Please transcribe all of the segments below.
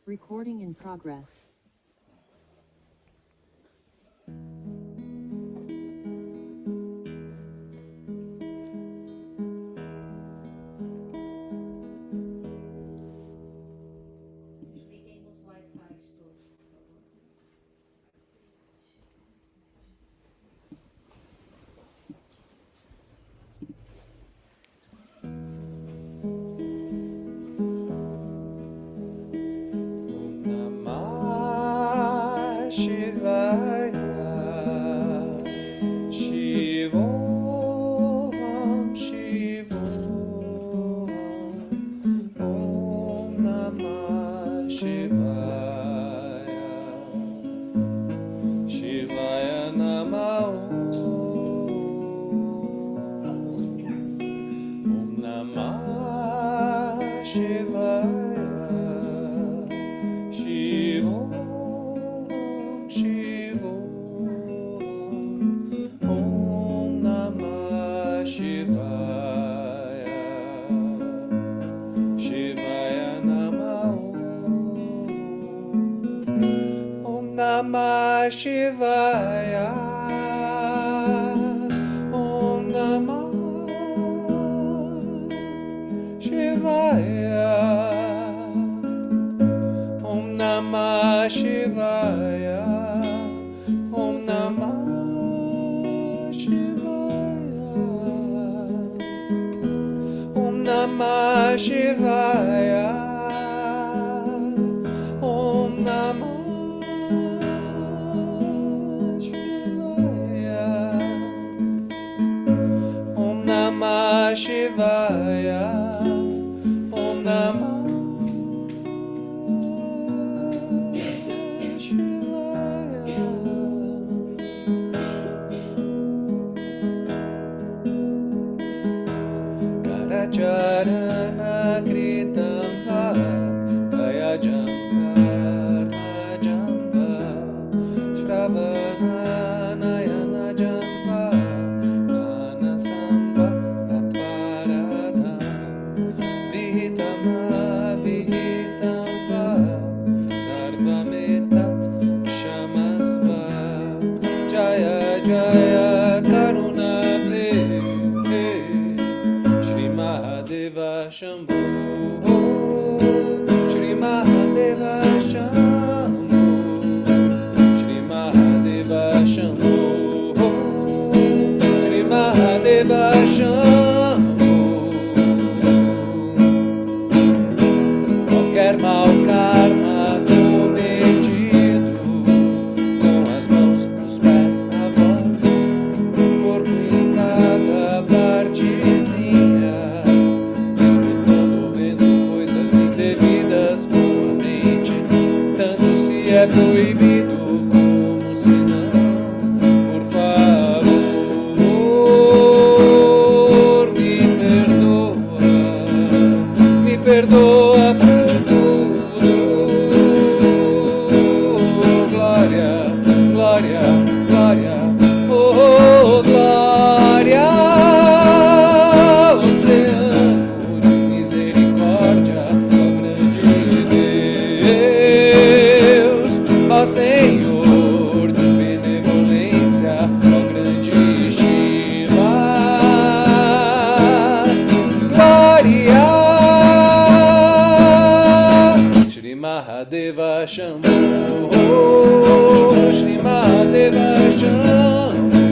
Recording in progress. Desliguem os Wi-Fi todos, por favor. Namah Shivaya, Shivoham, Shivoham, Om Namah Shivaya, Shivaya Namah Om Namah Shivaya, Shivoham, Shivoham, Om Namah Shivaya, Shivaya Namah Om Namah Shivaya, Om Namah Shivaya, Om Namah Shivaya, Om Namah Shivaya, Om Namah Shivaya, Om Namah Shivaya, Om Namah Shivaya, Om Namah Karacharana Kritam Va Kayajam Karmajam Va Shravana Nayana Jamba Manasam Va Aparadam Vihitama Vihitam Va Sarvametat Shamasva Jaya Jaya Karuna Shri Mahadeva Shambhu, Shri Mahadeva Shambhu, Shri Mahadeva Shambhu, Shri Mahadeva Shambhu. Qualquer mau karma cometido, com as mãos, os pés, a voz, o corpo em cada partezinha, escutando, vendo coisas indevidas com a mente, tanto se é proibido como se não. Por favor, me perdoa por tudo. Glória, glória, glória, oh glória, oceano de misericórdia, ó grande Deus, ó Senhor de benevolência, ó grande Shiva, glória, Shri Mahadeva Shambhu, Shri Mahadeva Shambhu,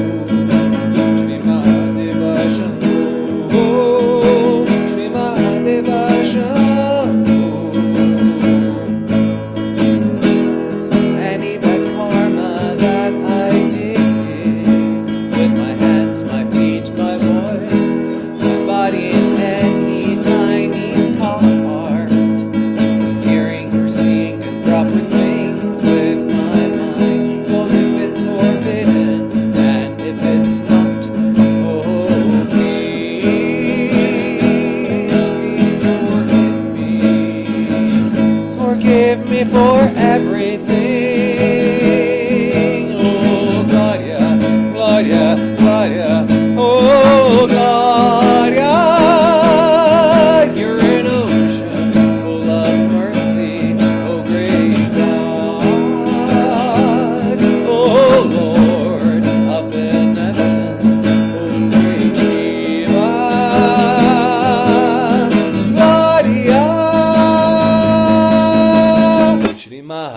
Shri Mahadeva Shambhu, Shri Mahadeva Shambhu. Any bad karma that I did with my hands, my feet, my voice, my body in any tiny part, hearing or seeing improper things with my mind, both if it's forbidden and if it's not. Oh, please forgive me. Forgive me for everything. Oh, Gloria, Gloria, Gloria. Oh, Gloria. You're an ocean full of mercy. Oh, great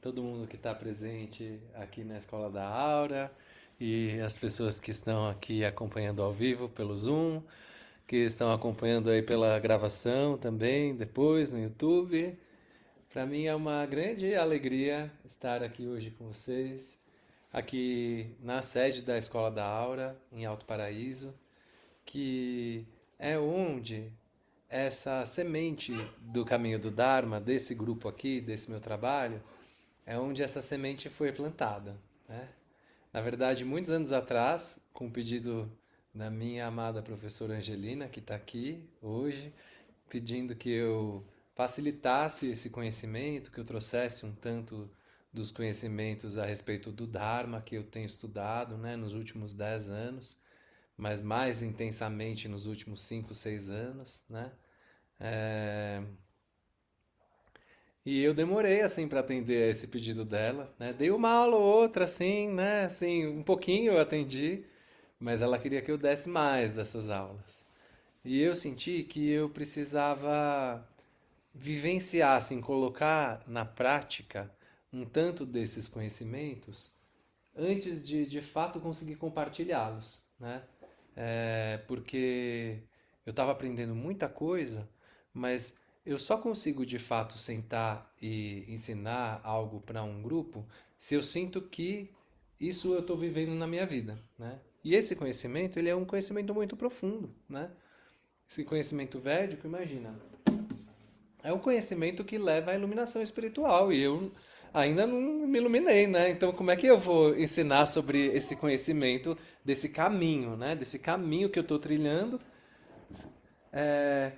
todo mundo que está presente aqui na Escola da Aura e as pessoas que estão aqui acompanhando ao vivo pelo Zoom, que estão acompanhando aí pela gravação também depois no YouTube. Para mim é uma grande alegria estar aqui hoje com vocês, aqui na sede da Escola da Aura, em Alto Paraíso, que é onde essa semente do caminho do Dharma, desse grupo aqui, desse meu trabalho, é onde essa semente foi plantada, né? Na verdade, muitos anos atrás, com o pedido da minha amada professora Angelina, que está aqui hoje, pedindo que eu facilitasse esse conhecimento, que eu trouxesse um tanto dos conhecimentos a respeito do Dharma que eu tenho estudado, né, nos últimos 10 anos, mas mais intensamente nos últimos 5, 6 anos, né? É, E eu demorei assim para atender a esse pedido dela, né? Dei uma aula ou outra assim, né? Assim, um pouquinho eu atendi, mas ela queria que eu desse mais dessas aulas. E eu senti que eu precisava vivenciar, assim, colocar na prática um tanto desses conhecimentos antes de fato conseguir compartilhá-los, né? Porque eu estava aprendendo muita coisa, mas eu só consigo de fato sentar e ensinar algo para um grupo se eu sinto que isso eu estou vivendo na minha vida, né? E esse conhecimento, ele é um conhecimento muito profundo, né? Esse conhecimento védico, imagina, é um conhecimento que leva à iluminação espiritual e eu ainda não me iluminei, né? Então, como é que eu vou ensinar sobre esse conhecimento desse caminho, né? Desse caminho que eu estou trilhando? É,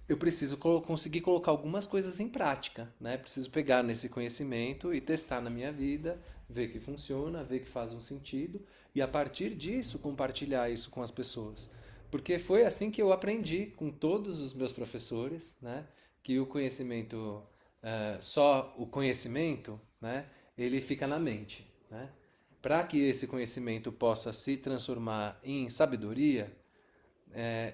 eu preciso conseguir colocar algumas coisas em prática, né? Preciso pegar nesse conhecimento e testar na minha vida, ver que funciona, ver que faz um sentido e a partir disso compartilhar isso com as pessoas. Porque foi assim que eu aprendi com todos os meus professores, né? Que o conhecimento, só o conhecimento, né? Ele fica na mente, né? Para que esse conhecimento possa se transformar em sabedoria,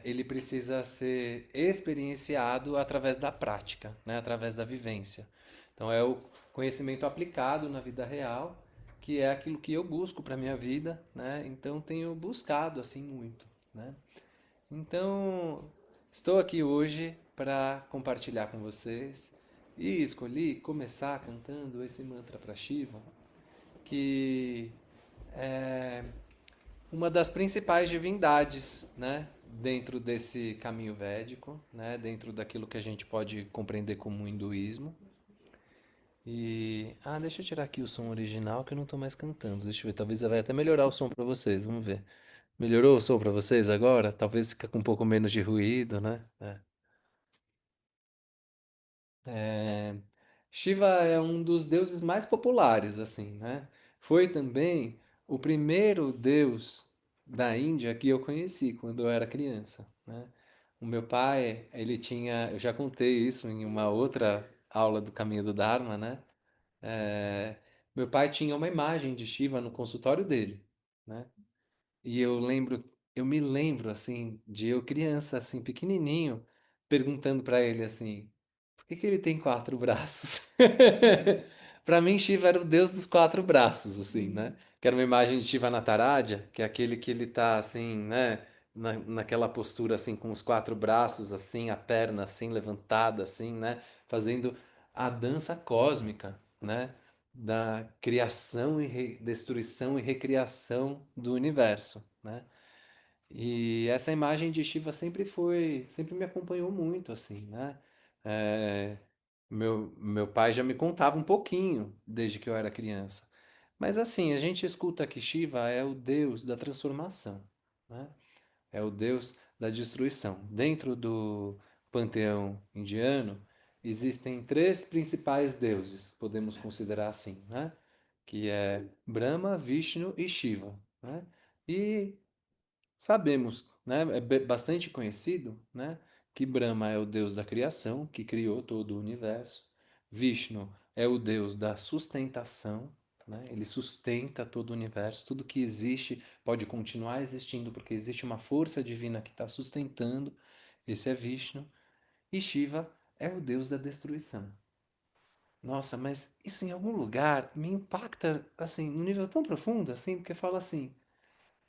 ele precisa ser experienciado através da prática, né? Através da vivência. Então é o conhecimento aplicado na vida real, que é aquilo que eu busco para minha vida, né? Então tenho buscado assim muito, né? Então estou aqui hoje para compartilhar com vocês e escolhi começar cantando esse mantra para Shiva, que é uma das principais divindades, né, dentro desse caminho védico, né, dentro daquilo que a gente pode compreender como hinduísmo. Deixa eu tirar aqui o som original que eu não estou mais cantando. Deixa eu ver, talvez vai até melhorar o som para vocês. Vamos ver. Melhorou o som para vocês agora? Talvez fique com um pouco menos de ruído, né? É, Shiva é um dos deuses mais populares, assim, né? Foi também o primeiro deus da Índia que eu conheci quando eu era criança, né? O meu pai, ele tinha, eu já contei isso em uma outra aula do Caminho do Dharma, né? É, Meu pai tinha uma imagem de Shiva no consultório dele, né? E eu me lembro assim de eu criança assim pequenininho perguntando para ele assim, por que que ele tem quatro braços? Para mim Shiva era o deus dos quatro braços assim, né? Que era uma imagem de Shiva Nataraja, que é aquele que ele tá assim, né, naquela postura assim com os quatro braços assim, a perna assim levantada assim, né, fazendo a dança cósmica, né? Da criação e destruição e recriação do universo, né? E essa imagem de Shiva sempre me acompanhou muito, assim, né? É, meu pai já me contava um pouquinho desde que eu era criança. Mas assim, a gente escuta que Shiva é o deus da transformação, né? É o deus da destruição. Dentro do panteão indiano, existem três principais deuses, podemos considerar assim, né? Que é Brahma, Vishnu e Shiva, né? E sabemos, né, é bastante conhecido, né, que Brahma é o deus da criação, que criou todo o universo. Vishnu é o deus da sustentação, né, ele sustenta todo o universo. Tudo que existe pode continuar existindo porque existe uma força divina que está sustentando. Esse é Vishnu. E Shiva é o deus da destruição, nossa, mas isso em algum lugar me impacta, assim, num nível tão profundo, assim, porque fala assim,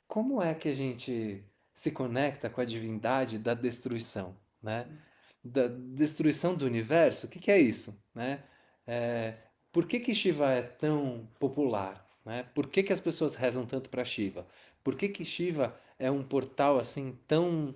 como é que a gente se conecta com a divindade da destruição, né? Da destruição do universo? O que que é isso, né? É, por que que Shiva é tão popular, né? Por que que as pessoas rezam tanto para Shiva? Por que que Shiva é um portal assim tão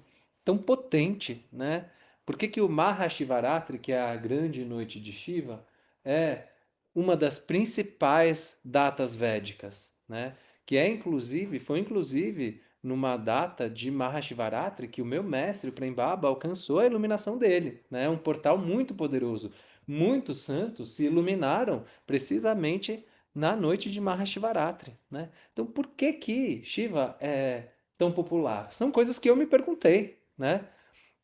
potente, né? Por que que o Mahashivaratri, que é a grande noite de Shiva, é uma das principais datas védicas, né? Que é inclusive, foi inclusive numa data de Mahashivaratri que o meu mestre, o Prem Baba, alcançou a iluminação dele, né? Um portal muito poderoso. Muitos santos se iluminaram precisamente na noite de Mahashivaratri, né? Então, por que que Shiva é tão popular? São coisas que eu me perguntei, né?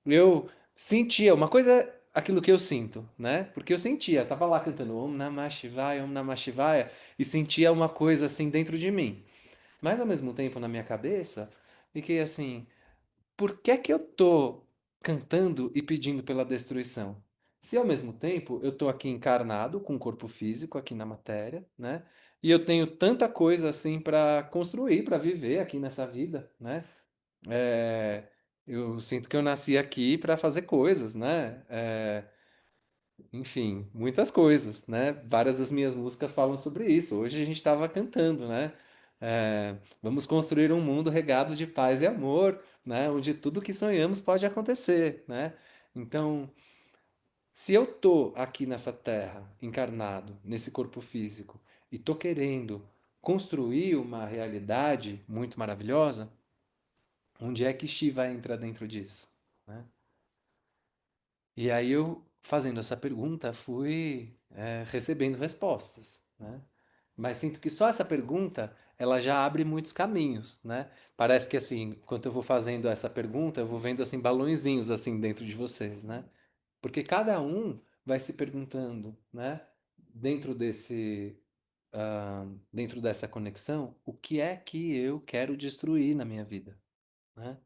Eu sentia uma coisa, é aquilo que eu sinto, né? Porque eu sentia, tava lá cantando Om Namah Shivaya, e sentia uma coisa assim dentro de mim. Mas ao mesmo tempo, na minha cabeça, fiquei assim: por que que eu tô cantando e pedindo pela destruição? Se ao mesmo tempo eu tô aqui encarnado, com um corpo físico aqui na matéria, né? E eu tenho tanta coisa assim para construir, para viver aqui nessa vida, né? É, eu sinto que eu nasci aqui para fazer coisas, né? Enfim, muitas coisas, né? Várias das minhas músicas falam sobre isso. Hoje a gente estava cantando, né? Vamos construir um mundo regado de paz e amor, né? Onde tudo que sonhamos pode acontecer, né? Então, se eu tô aqui nessa terra, encarnado, nesse corpo físico, e tô querendo construir uma realidade muito maravilhosa, onde é que Shiva entra dentro disso, né? E aí eu, fazendo essa pergunta, fui recebendo respostas, né? Mas sinto que só essa pergunta, ela já abre muitos caminhos, né? Parece que assim, enquanto eu vou fazendo essa pergunta, eu vou vendo assim balõezinhos assim dentro de vocês, né? Porque cada um vai se perguntando, né? Dentro dentro dessa conexão, o que é que eu quero destruir na minha vida, né?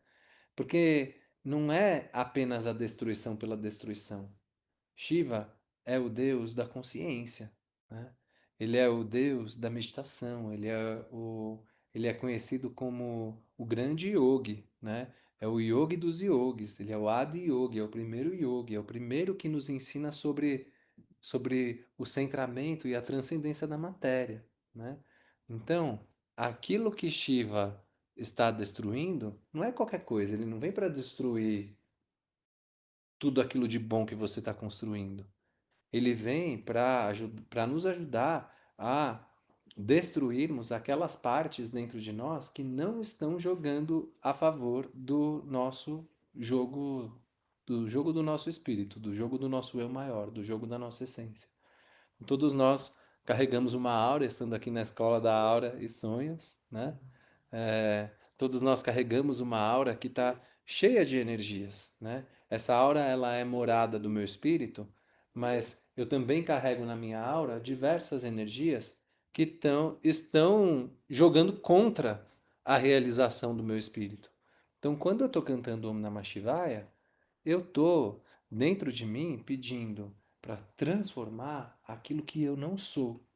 Porque não é apenas a destruição pela destruição. Shiva é o deus da consciência, né? Ele é o deus da meditação, ele é conhecido como o grande yogi, né? É o yogi dos yogis, ele é o Adi Yogi, é o primeiro yogi, é o primeiro que nos ensina sobre o centramento e a transcendência da matéria, né? Então, aquilo que Shiva está destruindo não é qualquer coisa, ele não vem para destruir tudo aquilo de bom que você está construindo. Ele vem para nos ajudar a destruirmos aquelas partes dentro de nós que não estão jogando a favor do nosso jogo, do jogo do nosso espírito, do jogo do nosso eu maior, do jogo da nossa essência. Todos nós carregamos uma aura, estando aqui na escola da aura e sonhos, né? Todos nós carregamos uma aura que está cheia de energias, né? Essa aura ela é morada do meu espírito, mas eu também carrego na minha aura diversas energias que estão jogando contra a realização do meu espírito. Então, quando eu estou cantando Om Namah Shivaya, eu estou dentro de mim pedindo para transformar aquilo que eu não sou,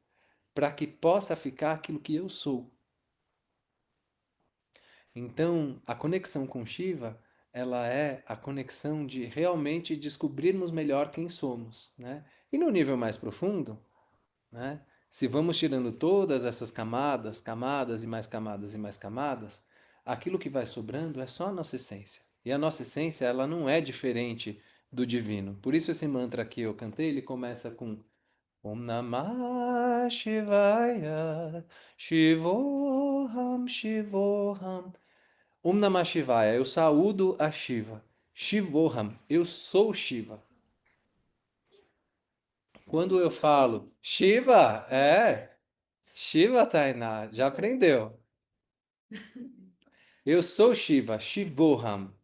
para que possa ficar aquilo que eu sou. Então, a conexão com Shiva, ela é a conexão de realmente descobrirmos melhor quem somos, né? E no nível mais profundo, né? Se vamos tirando todas essas camadas, camadas e mais camadas e mais camadas, aquilo que vai sobrando é só a nossa essência. E a nossa essência, ela não é diferente do divino. Por isso esse mantra que eu cantei, ele começa com Om Namah Shivaya, Shivoham, Shivoham. Om Namah Shivaya, eu saúdo a Shiva. Shivoham, eu sou Shiva. Quando eu falo Shiva, Shiva, Tainá, já aprendeu. Eu sou Shiva, Shivoham.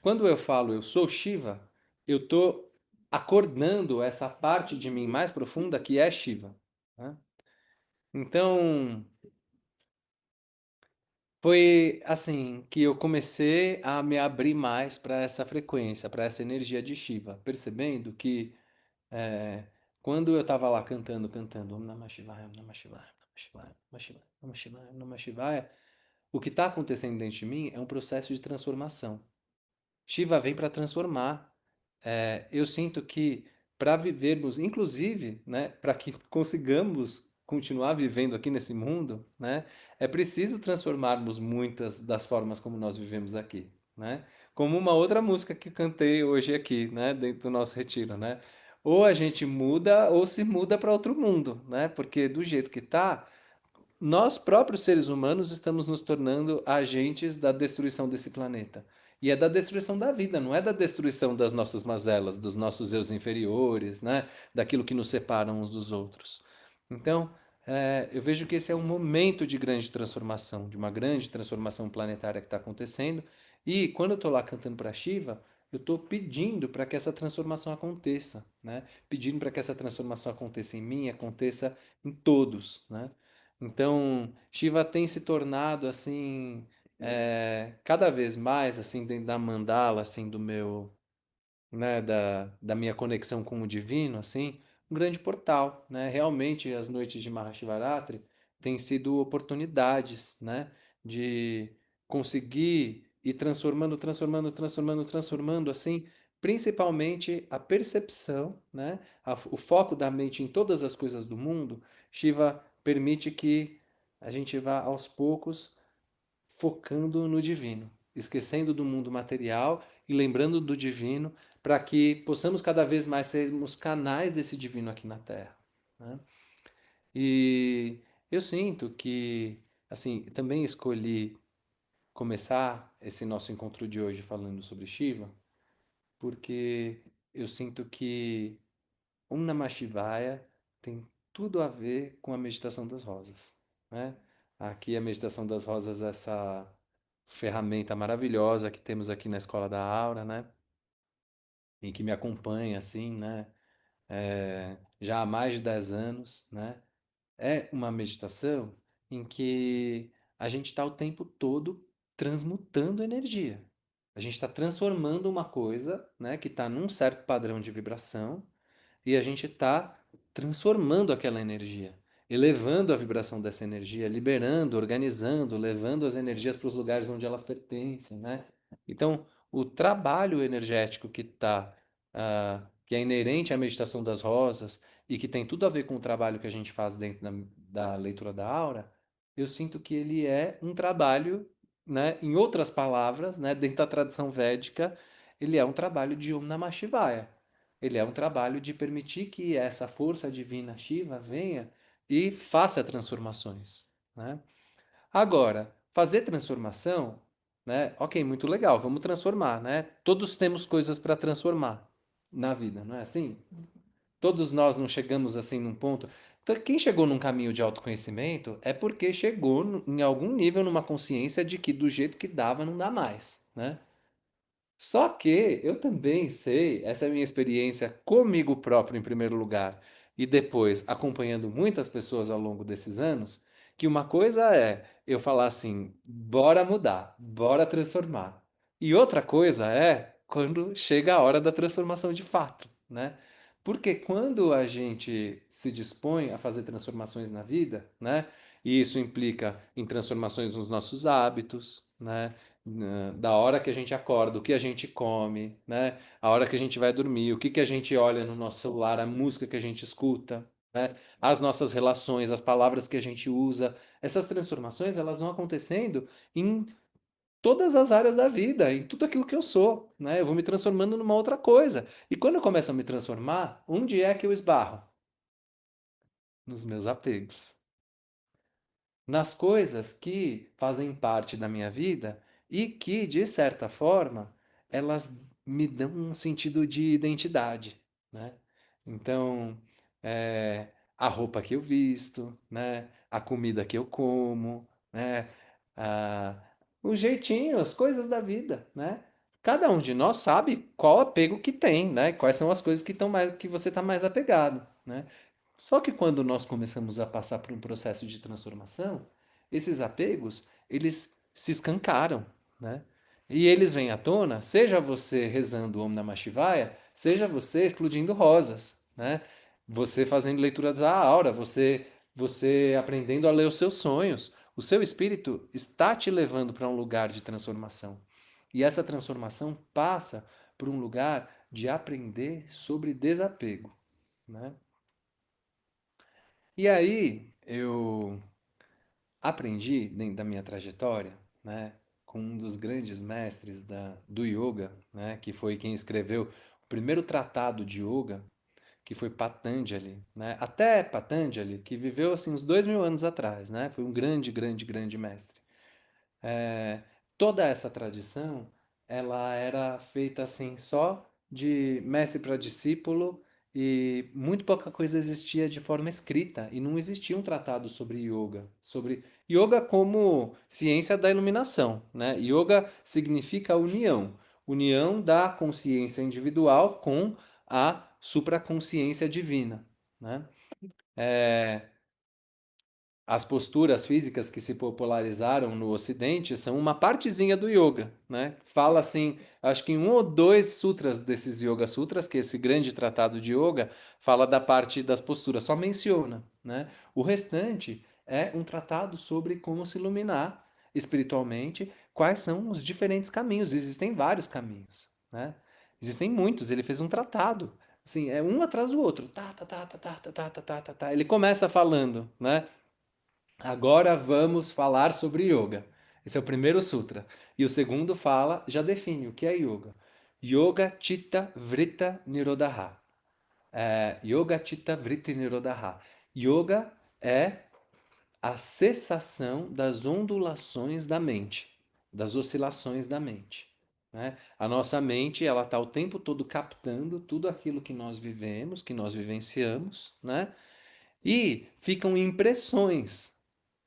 Quando eu falo eu sou Shiva, eu estou acordando essa parte de mim mais profunda que é Shiva, né? Então, foi assim que eu comecei a me abrir mais para essa frequência, para essa energia de Shiva, percebendo que é, quando eu estava lá cantando Om Namah Shivaya, Om Namah Shivaya, Om Namah Shivaya, Om Namah Shivaya, Om Namah Shivaya, Om Namah Shivaya, o que está acontecendo dentro de mim é um processo de transformação. Shiva vem para transformar. Eu sinto que para vivermos, inclusive, né, para que consigamos continuar vivendo aqui nesse mundo, né, é preciso transformarmos muitas das formas como nós vivemos aqui, né? Como uma outra música que cantei hoje aqui, né, dentro do nosso retiro, né? Ou a gente muda ou se muda para outro mundo, né? Porque do jeito que tá, nós próprios seres humanos estamos nos tornando agentes da destruição desse planeta. E é da destruição da vida, não é da destruição das nossas mazelas, dos nossos eus inferiores, né? Daquilo que nos separa uns dos outros. Então, eu vejo que esse é um momento de grande transformação, de uma grande transformação planetária que está acontecendo. E quando eu estou lá cantando para Shiva, eu estou pedindo para que essa transformação aconteça, né? Pedindo para que essa transformação aconteça em mim, aconteça em todos, né? Então, Shiva tem se tornado assim, cada vez mais assim dentro da mandala assim do meu, né, da minha conexão com o divino, assim, um grande portal, né? Realmente as noites de Mahashivaratri têm sido oportunidades, né, de conseguir ir transformando assim, principalmente a percepção, né, o foco da mente em todas as coisas do mundo. Shiva permite que a gente vá aos poucos focando no divino, esquecendo do mundo material e lembrando do divino, para que possamos cada vez mais sermos canais desse divino aqui na Terra, né? E eu sinto que, assim, também escolhi começar esse nosso encontro de hoje falando sobre Shiva, porque eu sinto que Om Namah Shivaya tem tudo a ver com a meditação das rosas, né? Aqui a meditação das rosas, essa ferramenta maravilhosa que temos aqui na Escola da Aura, né? E que me acompanha assim, né? Já há mais de 10 anos, né? É uma meditação em que a gente está o tempo todo transmutando energia. A gente está transformando uma coisa, né, que está num certo padrão de vibração e a gente está transformando aquela energia, elevando a vibração dessa energia, liberando, organizando, levando as energias para os lugares onde elas pertencem, né? Então, o trabalho energético que é inerente à meditação das rosas e que tem tudo a ver com o trabalho que a gente faz dentro da leitura da aura, eu sinto que ele é um trabalho, né? Em outras palavras, né? Dentro da tradição védica, ele é um trabalho de Om Namah Shivaya. Ele é um trabalho de permitir que essa força divina Shiva venha e faça transformações, né? Agora, fazer transformação, né? Ok, muito legal, vamos transformar, né? Todos temos coisas para transformar na vida, não é assim? Todos nós não chegamos assim num ponto. Então, quem chegou num caminho de autoconhecimento é porque chegou em algum nível numa consciência de que do jeito que dava não dá mais, né? Só que eu também sei, essa é a minha experiência comigo próprio em primeiro lugar, e depois acompanhando muitas pessoas ao longo desses anos, que uma coisa é eu falar assim, bora mudar, bora transformar. E outra coisa é quando chega a hora da transformação de fato, né? Porque quando a gente se dispõe a fazer transformações na vida, né? E isso implica em transformações nos nossos hábitos, né? Da hora que a gente acorda, o que a gente come, né? A hora que a gente vai dormir, o que que a gente olha no nosso celular, a música que a gente escuta, né? As nossas relações, as palavras que a gente usa. Essas transformações, elas vão acontecendo em todas as áreas da vida, em tudo aquilo que eu sou, né? Eu vou me transformando numa outra coisa. E quando eu começo a me transformar, onde é que eu esbarro? Nos meus apegos, nas coisas que fazem parte da minha vida e que, de certa forma, elas me dão um sentido de identidade, né? Então, a roupa que eu visto, né? A comida que eu como, né? Ah, os jeitinhos, as coisas da vida, né? Cada um de nós sabe qual apego que tem, né? Quais são as coisas que estão mais, que você está mais apegado, né? Só que quando nós começamos a passar por um processo de transformação, esses apegos, eles se escancaram, né? E eles vêm à tona, seja você rezando o Om Namah Shivaya, seja você explodindo rosas, né? você fazendo leitura da aura, você aprendendo a ler os seus sonhos. O seu espírito está te levando para um lugar de transformação. E essa transformação passa por um lugar de aprender sobre desapego, né? E aí eu aprendi dentro da minha trajetória, né, com um dos grandes mestres do yoga, né, que foi quem escreveu o primeiro tratado de yoga, que foi Patanjali, né? Até Patanjali, que viveu assim uns 2000 anos atrás, né? Foi um grande, grande, grande mestre. É, toda essa tradição, ela era feita assim só de mestre para discípulo e muito pouca coisa existia de forma escrita e não existia um tratado sobre yoga como ciência da iluminação, né? Yoga significa união, união da consciência individual com a supraconsciência divina, né? As posturas físicas que se popularizaram no Ocidente são uma partezinha do yoga, né? Fala assim, acho que em um ou dois sutras desses Yoga Sutras, que é esse grande tratado de yoga, fala da parte das posturas, só menciona, né? O restante é um tratado sobre como se iluminar espiritualmente, quais são os diferentes caminhos. Existem vários caminhos, né? Existem muitos. Ele fez um tratado, assim, é um atrás do outro. Tá, tá, tá, tá, tá, tá, tá, tá, tá, tá, tá. Ele começa falando, né? Agora vamos falar sobre yoga. Esse é o primeiro sutra. E o segundo fala, já define o que é yoga. Yoga Chitta Vritta Nirodha. Yoga Chitta Vritti Nirodha. Yoga é a cessação das ondulações da mente, das oscilações da mente. Né? A nossa mente ela está o tempo todo captando tudo aquilo que nós vivemos, que nós vivenciamos, né? E ficam impressões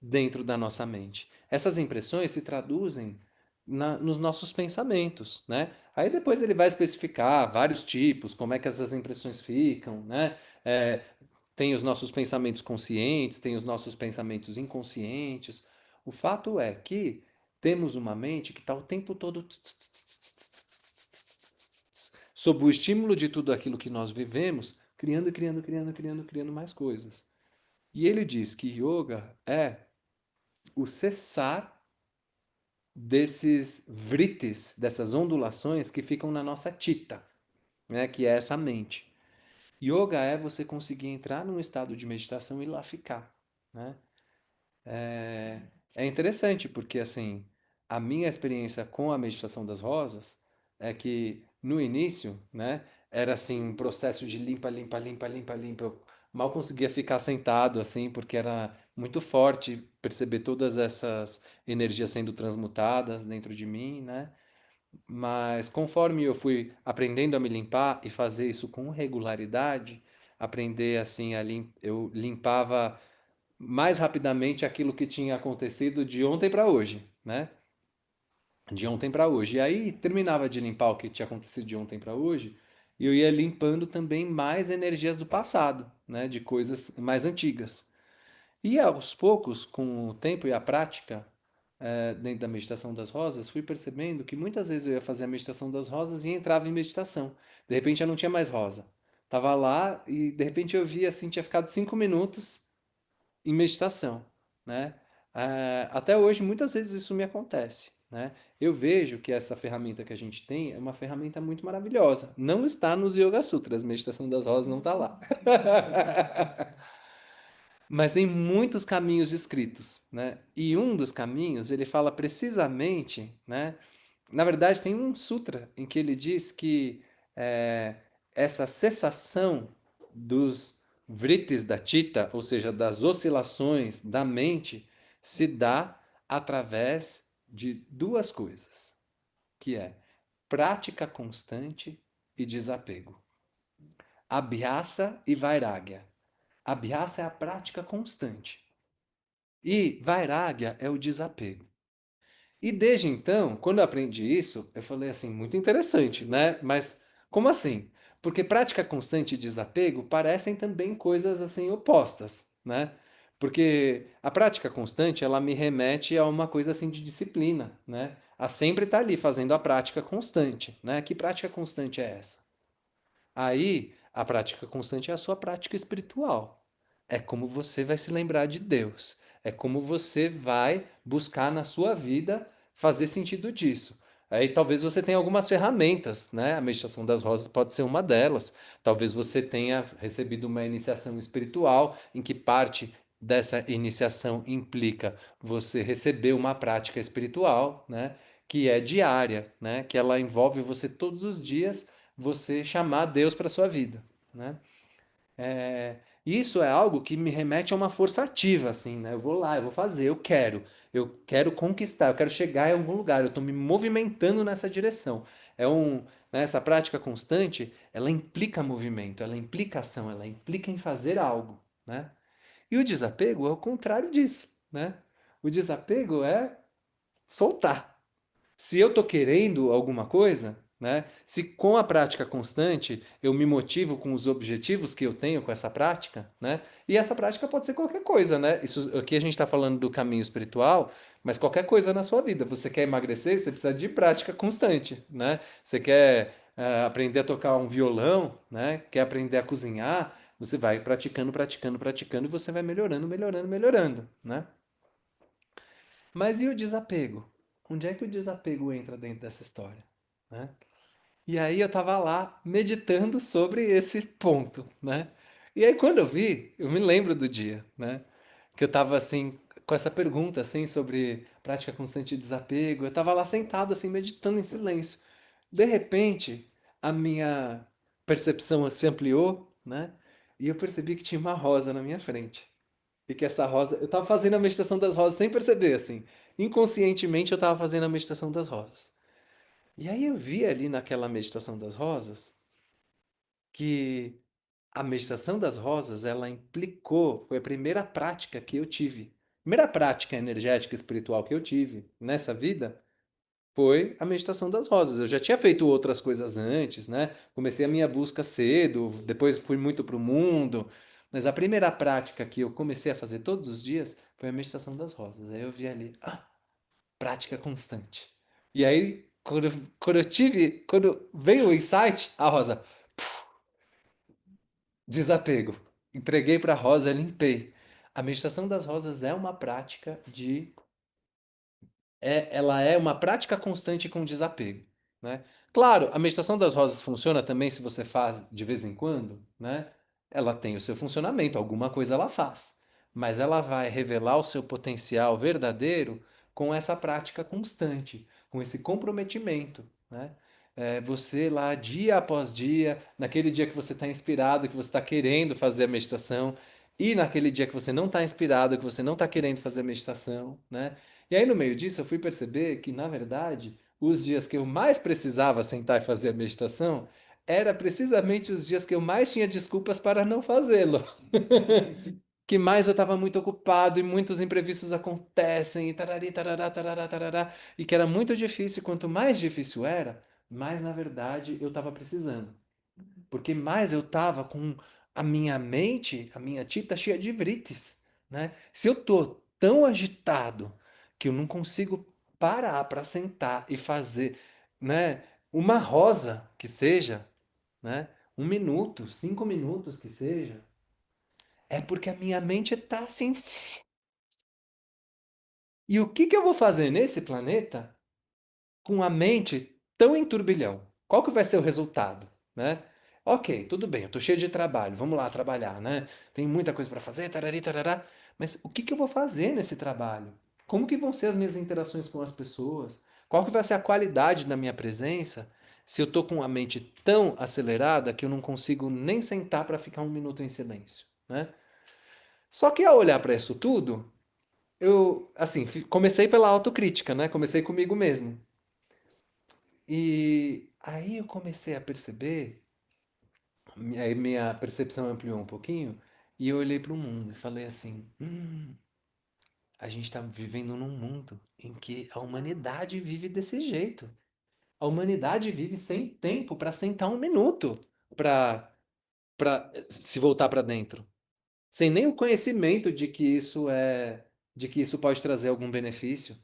dentro da nossa mente. Essas impressões se traduzem nos nossos pensamentos, né? Aí depois ele vai especificar vários tipos, como é que essas impressões ficam, né? É, tem os nossos pensamentos conscientes, tem os nossos pensamentos inconscientes. O fato é que temos uma mente que está o tempo todo sob o estímulo de tudo aquilo que nós vivemos, criando, criando, criando, criando, criando mais coisas. E ele diz que yoga é o cessar desses vritis, dessas ondulações que ficam na nossa chitta, né, que é essa mente. Yoga é você conseguir entrar num estado de meditação e lá ficar, né? É interessante porque assim, a minha experiência com a meditação das rosas é que no início, né, era assim um processo de limpa, limpa, limpa, limpa, limpa. Eu mal conseguia ficar sentado assim, porque era muito forte perceber todas essas energias sendo transmutadas dentro de mim, né? Mas conforme eu fui aprendendo a me limpar e fazer isso com regularidade, aprender assim eu limpava mais rapidamente aquilo que tinha acontecido de ontem para hoje, né? De ontem para hoje. E aí terminava de limpar o que tinha acontecido de ontem para hoje, e eu ia limpando também mais energias do passado, né? De coisas mais antigas. E aos poucos, com o tempo e a prática, dentro da meditação das rosas, fui percebendo que muitas vezes eu ia fazer a meditação das rosas e entrava em meditação. De repente eu não tinha mais rosa. Tava lá e de repente eu via assim, tinha ficado 5 minutos em meditação, né? Até hoje, muitas vezes isso me acontece, né? Eu vejo que essa ferramenta que a gente tem é uma ferramenta muito maravilhosa. Não está nos Yoga Sutras, meditação das rosas não está lá. Mas tem muitos caminhos descritos, né? E um dos caminhos, ele fala precisamente, né? Na verdade, tem um sutra em que ele diz que é, essa cessação dos vritis da chitta, ou seja, das oscilações da mente, se dá através de duas coisas, que é prática constante e desapego. Abhyasa e vairagya. Abhyasa é a prática constante. E vairagya é o desapego. E desde então, quando eu aprendi isso, eu falei assim, muito interessante, né? Mas como assim? Porque prática constante e desapego parecem também coisas assim opostas, né? Porque a prática constante, ela me remete a uma coisa assim de disciplina, né? A sempre estar ali fazendo a prática constante, né? Que prática constante é essa? Aí A prática constante é a sua prática espiritual. É como você vai se lembrar de Deus. É como você vai buscar na sua vida fazer sentido disso. Aí talvez você tenha algumas ferramentas, né? A meditação das rosas pode ser uma delas. Talvez você tenha recebido uma iniciação espiritual em que parte dessa iniciação implica você receber uma prática espiritual, né? Que é diária, né? Que ela envolve você todos os dias você chamar Deus para sua vida, né? Isso é algo que me remete a uma força ativa, assim, né? Eu vou lá, eu vou fazer, eu quero conquistar, eu quero chegar em algum lugar, eu estou me movimentando nessa direção. Né, essa prática constante, ela implica movimento, ela implica ação, ela implica em fazer algo, né? E o desapego é o contrário disso, né? O desapego é soltar. Se eu tô querendo alguma coisa, né? Se com a prática constante eu me motivo com os objetivos que eu tenho com essa prática, né? E essa prática pode ser qualquer coisa, né? Isso aqui a gente está falando do caminho espiritual, mas qualquer coisa na sua vida. Você quer emagrecer, você precisa de prática constante, né? Você quer aprender a tocar um violão, né? Quer aprender a cozinhar, você vai praticando, praticando, praticando e você vai melhorando, melhorando, melhorando, né? Mas e o desapego? Onde é que o desapego entra dentro dessa história, né? E aí eu tava lá meditando sobre esse ponto, né? E aí quando eu vi, eu me lembro do dia, né? Que eu tava assim com essa pergunta assim sobre prática constante de desapego. Eu tava lá sentado assim meditando em silêncio. De repente, a minha percepção se ampliou, né? E eu percebi que tinha uma rosa na minha frente. E que essa rosa. Eu tava fazendo a meditação das rosas sem perceber, assim. Inconscientemente eu tava fazendo a meditação das rosas. E aí eu vi ali naquela meditação das rosas que a meditação das rosas, ela implicou, foi a primeira prática que eu tive. A primeira prática energética espiritual que eu tive nessa vida foi a meditação das rosas. Eu já tinha feito outras coisas antes, né? Comecei a minha busca cedo, depois fui muito para o mundo, mas a primeira prática que eu comecei a fazer todos os dias foi a meditação das rosas. Aí eu vi ali, prática constante. E aí, quando veio o insight, a rosa, desapego. Entreguei para a rosa, limpei. A meditação das rosas é uma prática ela é uma prática constante com desapego, né? Claro, a meditação das rosas funciona também se você faz de vez em quando, né? Ela tem o seu funcionamento, alguma coisa ela faz, mas ela vai revelar o seu potencial verdadeiro com essa prática constante, com esse comprometimento, né? Você lá dia após dia, naquele dia que você está inspirado, que você está querendo fazer a meditação, e naquele dia que você não está inspirado, que você não está querendo fazer a meditação, né? E aí, no meio disso, eu fui perceber que, na verdade, os dias que eu mais precisava sentar e fazer a meditação era precisamente os dias que eu mais tinha desculpas para não fazê-lo. Que mais eu estava muito ocupado e muitos imprevistos acontecem e tarari, tarará, tarará, tarará, e que era muito difícil. Quanto mais difícil era, mais, na verdade, eu estava precisando. Porque mais eu estava com a minha mente, a minha tinta cheia de vrites, né? Se eu tô tão agitado que eu não consigo parar para sentar e fazer, né, uma rosa que seja, né, 1 minuto, 5 minutos que seja, é porque a minha mente tá assim. E o que que eu vou fazer nesse planeta com a mente tão em turbilhão? Qual que vai ser o resultado, né? Ok, tudo bem, eu tô cheio de trabalho, vamos lá trabalhar, né? Tem muita coisa para fazer, tarari, tarará, mas o que que eu vou fazer nesse trabalho? Como que vão ser as minhas interações com as pessoas? Qual que vai ser a qualidade da minha presença se eu tô com a mente tão acelerada que eu não consigo nem sentar para ficar 1 minuto em silêncio, né? Só que ao olhar para isso tudo, eu, assim, comecei pela autocrítica, né? Comecei comigo mesmo. E aí eu comecei a perceber, aí minha percepção ampliou um pouquinho, e eu olhei para o mundo e falei assim: a gente está vivendo num mundo em que a humanidade vive desse jeito. A humanidade vive sem tempo para sentar 1 minuto para se voltar para dentro, sem nem o conhecimento de que isso pode trazer algum benefício.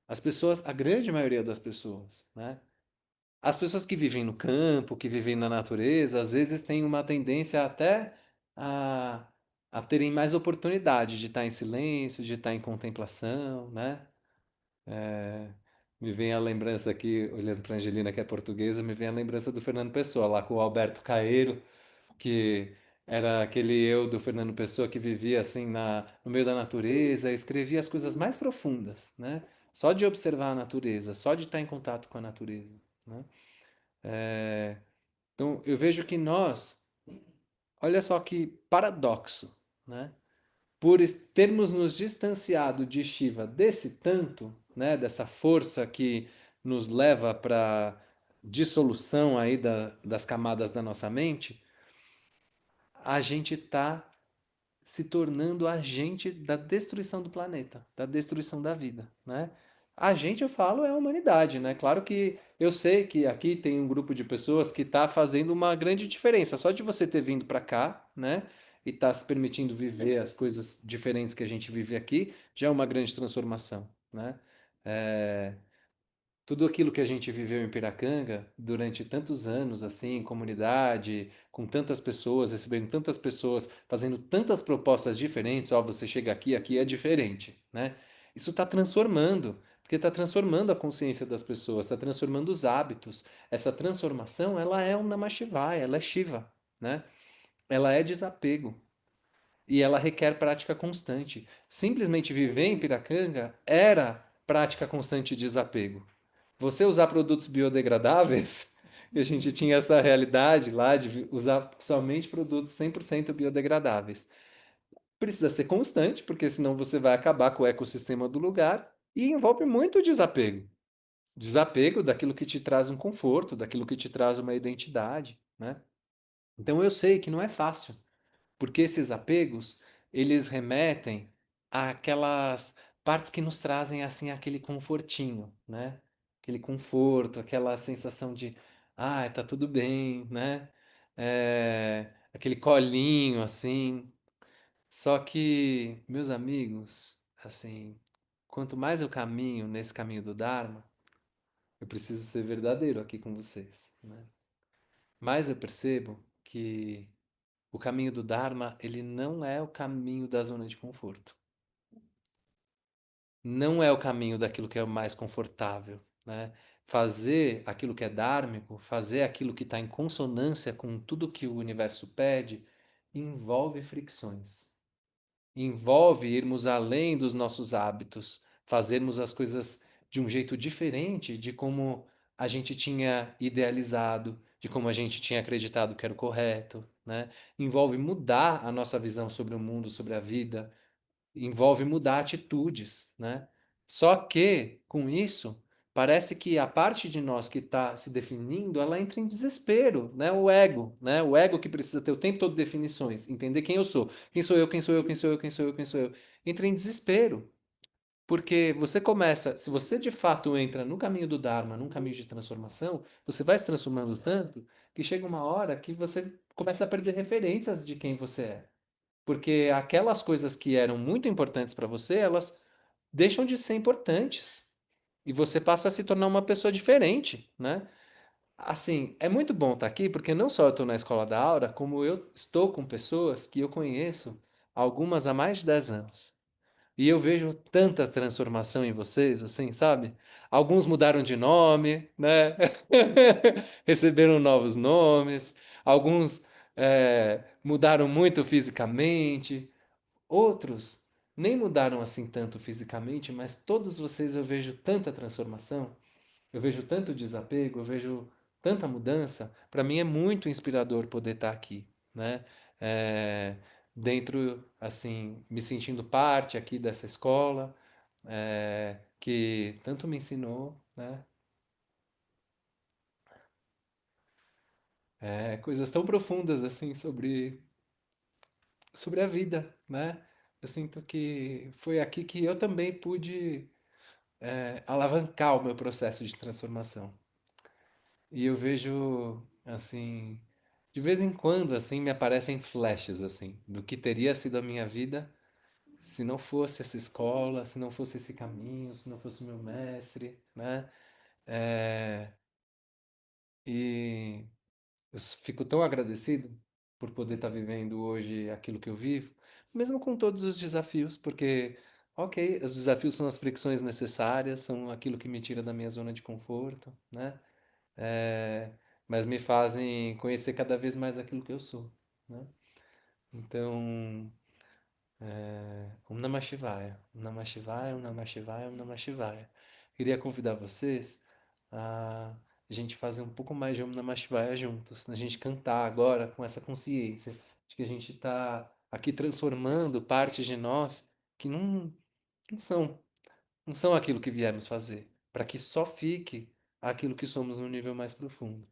As pessoas, a grande maioria das pessoas, né? As pessoas que vivem no campo, que vivem na natureza, às vezes têm uma tendência até a, a terem mais oportunidade de estar em silêncio, de estar em contemplação, né? É, me vem a lembrança aqui, olhando para a Angelina, que é portuguesa, me vem a lembrança do Fernando Pessoa, lá com o Alberto Caeiro, que era aquele eu do Fernando Pessoa que vivia assim no meio da natureza, escrevia as coisas mais profundas, né? Só de observar a natureza, só de estar em contato com a natureza, né? Então eu vejo que nós, olha só que paradoxo, né? Por termos nos distanciado de Shiva desse tanto, né? Dessa força que nos leva para dissolução aí das camadas da nossa mente, a gente está se tornando agente da destruição do planeta, da destruição da vida, né? A gente, eu falo, é a humanidade, né? Claro que eu sei que aqui tem um grupo de pessoas que está fazendo uma grande diferença. Só de você ter vindo para cá, né? E tá se permitindo viver as coisas diferentes que a gente vive aqui, já é uma grande transformação, né? É, tudo aquilo que a gente viveu em Piracanga durante tantos anos, assim, em comunidade, com tantas pessoas, recebendo tantas pessoas, fazendo tantas propostas diferentes, ó, você chega aqui, aqui é diferente, né? Isso está transformando, porque está transformando a consciência das pessoas, está transformando os hábitos. Essa transformação, ela é um Namah Shivaya, ela é Shiva, né? Ela é desapego e ela requer prática constante. Simplesmente viver em Piracanga era prática constante de desapego. Você usar produtos biodegradáveis, e a gente tinha essa realidade lá de usar somente produtos 100% biodegradáveis. Precisa ser constante, porque senão você vai acabar com o ecossistema do lugar e envolve muito desapego. Desapego daquilo que te traz um conforto, daquilo que te traz uma identidade, né? Então eu sei que não é fácil. Porque esses apegos, eles remetem àquelas partes que nos trazem assim aquele confortinho, né? Aquele conforto, aquela sensação de, ah, tá tudo bem, né? Aquele colinho assim. Só que, meus amigos, assim, quanto mais eu caminho nesse caminho do Dharma, eu preciso ser verdadeiro aqui com vocês, né? Mais eu percebo que o caminho do Dharma, ele não é o caminho da zona de conforto. Não é o caminho daquilo que é o mais confortável, né? Fazer aquilo que é dármico, fazer aquilo que está em consonância com tudo que o universo pede, envolve fricções. Envolve irmos além dos nossos hábitos, fazermos as coisas de um jeito diferente de como a gente tinha idealizado, de como a gente tinha acreditado que era o correto, né? Envolve mudar a nossa visão sobre o mundo, sobre a vida, envolve mudar atitudes, né? Só que, com isso, parece que a parte de nós que está se definindo, ela entra em desespero, né? O ego, né? O ego que precisa ter o tempo todo definições, entender quem eu sou, quem sou eu, quem sou eu, quem sou eu, quem sou eu, quem sou eu, entra em desespero. Porque você começa, se você de fato entra no caminho do Dharma, num caminho de transformação, você vai se transformando tanto que chega uma hora que você começa a perder referências de quem você é. Porque aquelas coisas que eram muito importantes para você, elas deixam de ser importantes. E você passa a se tornar uma pessoa diferente, né? Assim, é muito bom estar aqui, porque não só eu estou na escola da Aura, como eu estou com pessoas que eu conheço, algumas há mais de 10 anos. E eu vejo tanta transformação em vocês, assim, sabe? Alguns mudaram de nome, né? Receberam novos nomes. Alguns mudaram muito fisicamente. Outros nem mudaram assim tanto fisicamente, mas todos vocês eu vejo tanta transformação, eu vejo tanto desapego, eu vejo tanta mudança. Para mim é muito inspirador poder estar aqui, né? É, dentro, assim, me sentindo parte aqui dessa escola, que tanto me ensinou, né? Coisas tão profundas assim sobre a vida, né? Eu sinto que foi aqui que eu também pude alavancar o meu processo de transformação. E eu vejo, assim, de vez em quando, assim, me aparecem flashes, assim, do que teria sido a minha vida se não fosse essa escola, se não fosse esse caminho, se não fosse o meu mestre, né? E fico tão agradecido por poder estar vivendo hoje aquilo que eu vivo, mesmo com todos os desafios, porque, ok, os desafios são as fricções necessárias, são aquilo que me tira da minha zona de conforto, né? É, mas me fazem conhecer cada vez mais aquilo que eu sou, né? Então, Om Namah Shivaya, Om Namah Shivaya, Om Namah Shivaya, Om Namah Shivaya. Queria convidar vocês a gente fazer um pouco mais de Om Namah Shivaya juntos, a gente cantar agora com essa consciência de que a gente está aqui transformando partes de nós que não são, não são aquilo que viemos fazer, para que só fique aquilo que somos no nível mais profundo.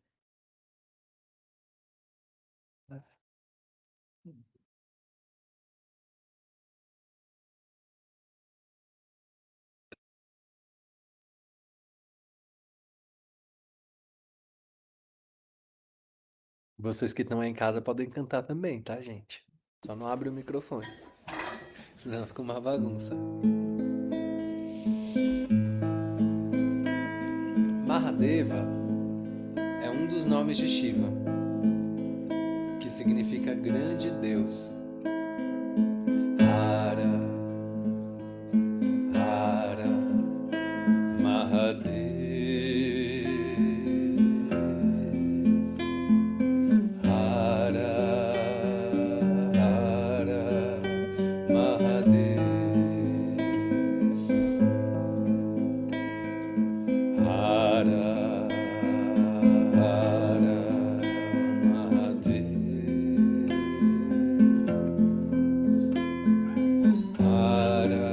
Vocês que estão aí em casa podem cantar também, tá, gente? Só não abre o microfone, senão fica uma bagunça. Mahadeva é um dos nomes de Shiva, que significa grande Deus. Hara, Hara, Mahadev. Hara, Hara, Mahadev. Hara, Hara, Mahadev. Hara,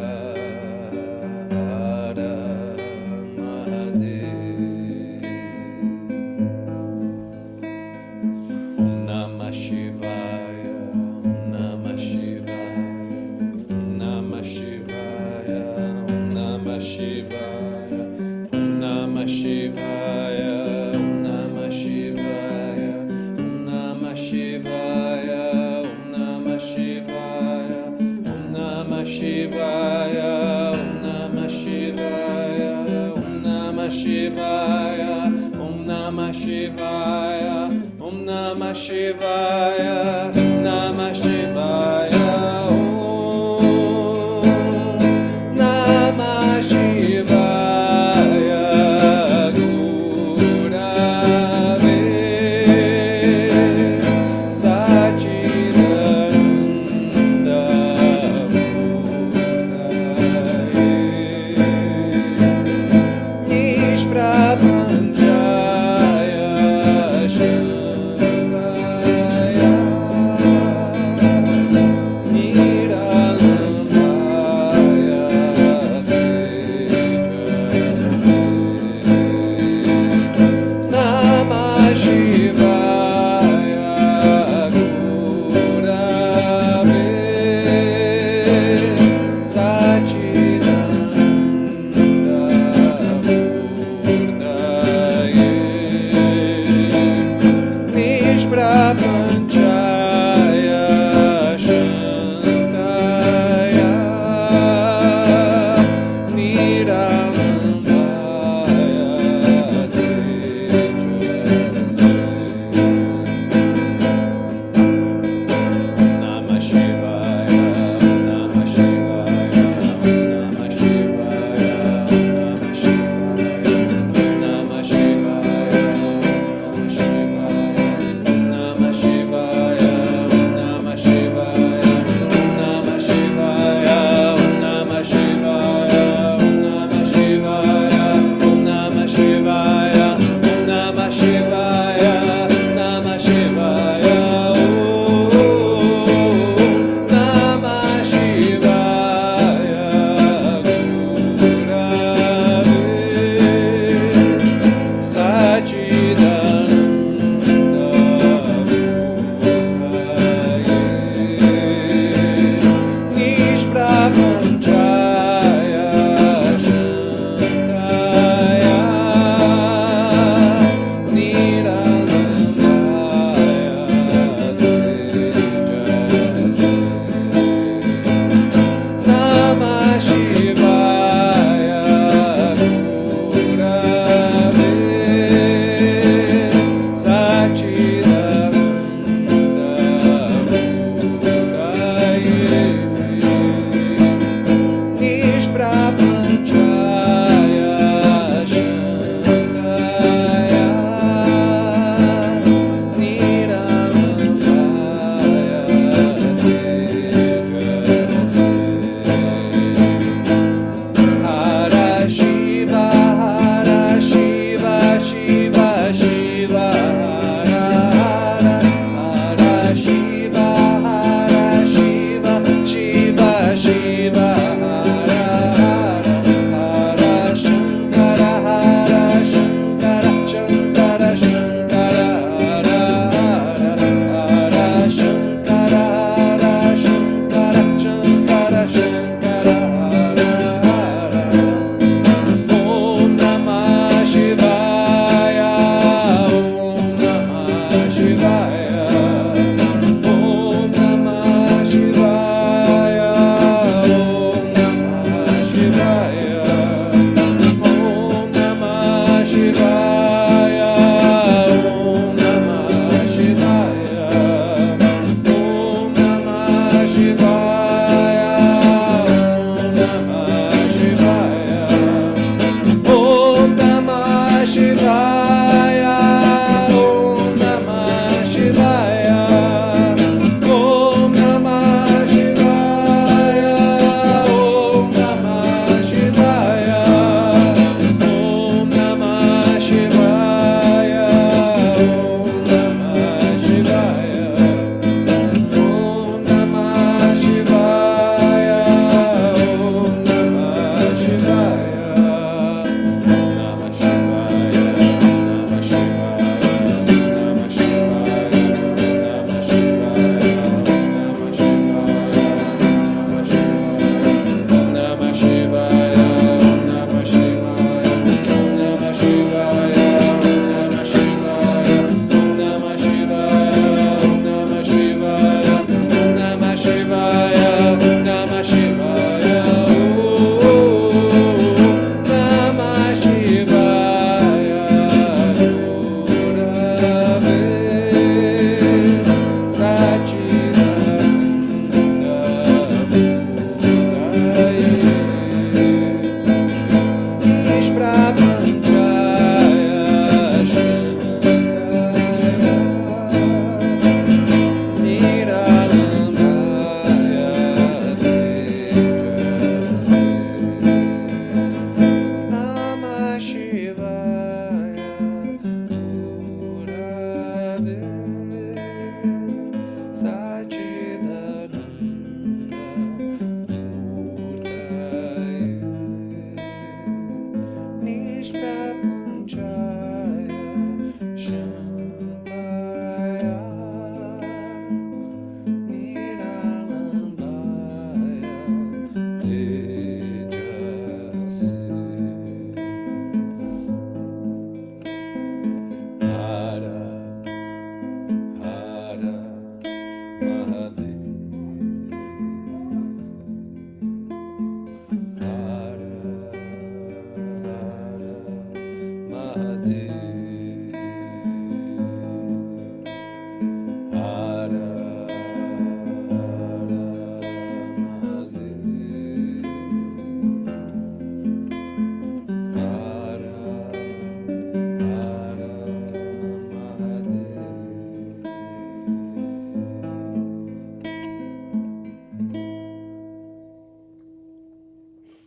Hara, Mahadev. Om Namah Shivaya, Om Namah Shivaya, Om Namah Shivaya, Om Namah Shivaya, Om Namah Shivaya, Om Namah Shivaya, Om Namah Shivaya, Om Namah Shivaya, Om Namah Shivaya, Om Namah Shivaya, Om Namah Shivaya, Om Namah Shivaya, Om Namah Shivaya, Namah Shivaya, Om Namah Shivaya, Gurave Satchidananda Buddhaye Nishprabhanjaya Shantaya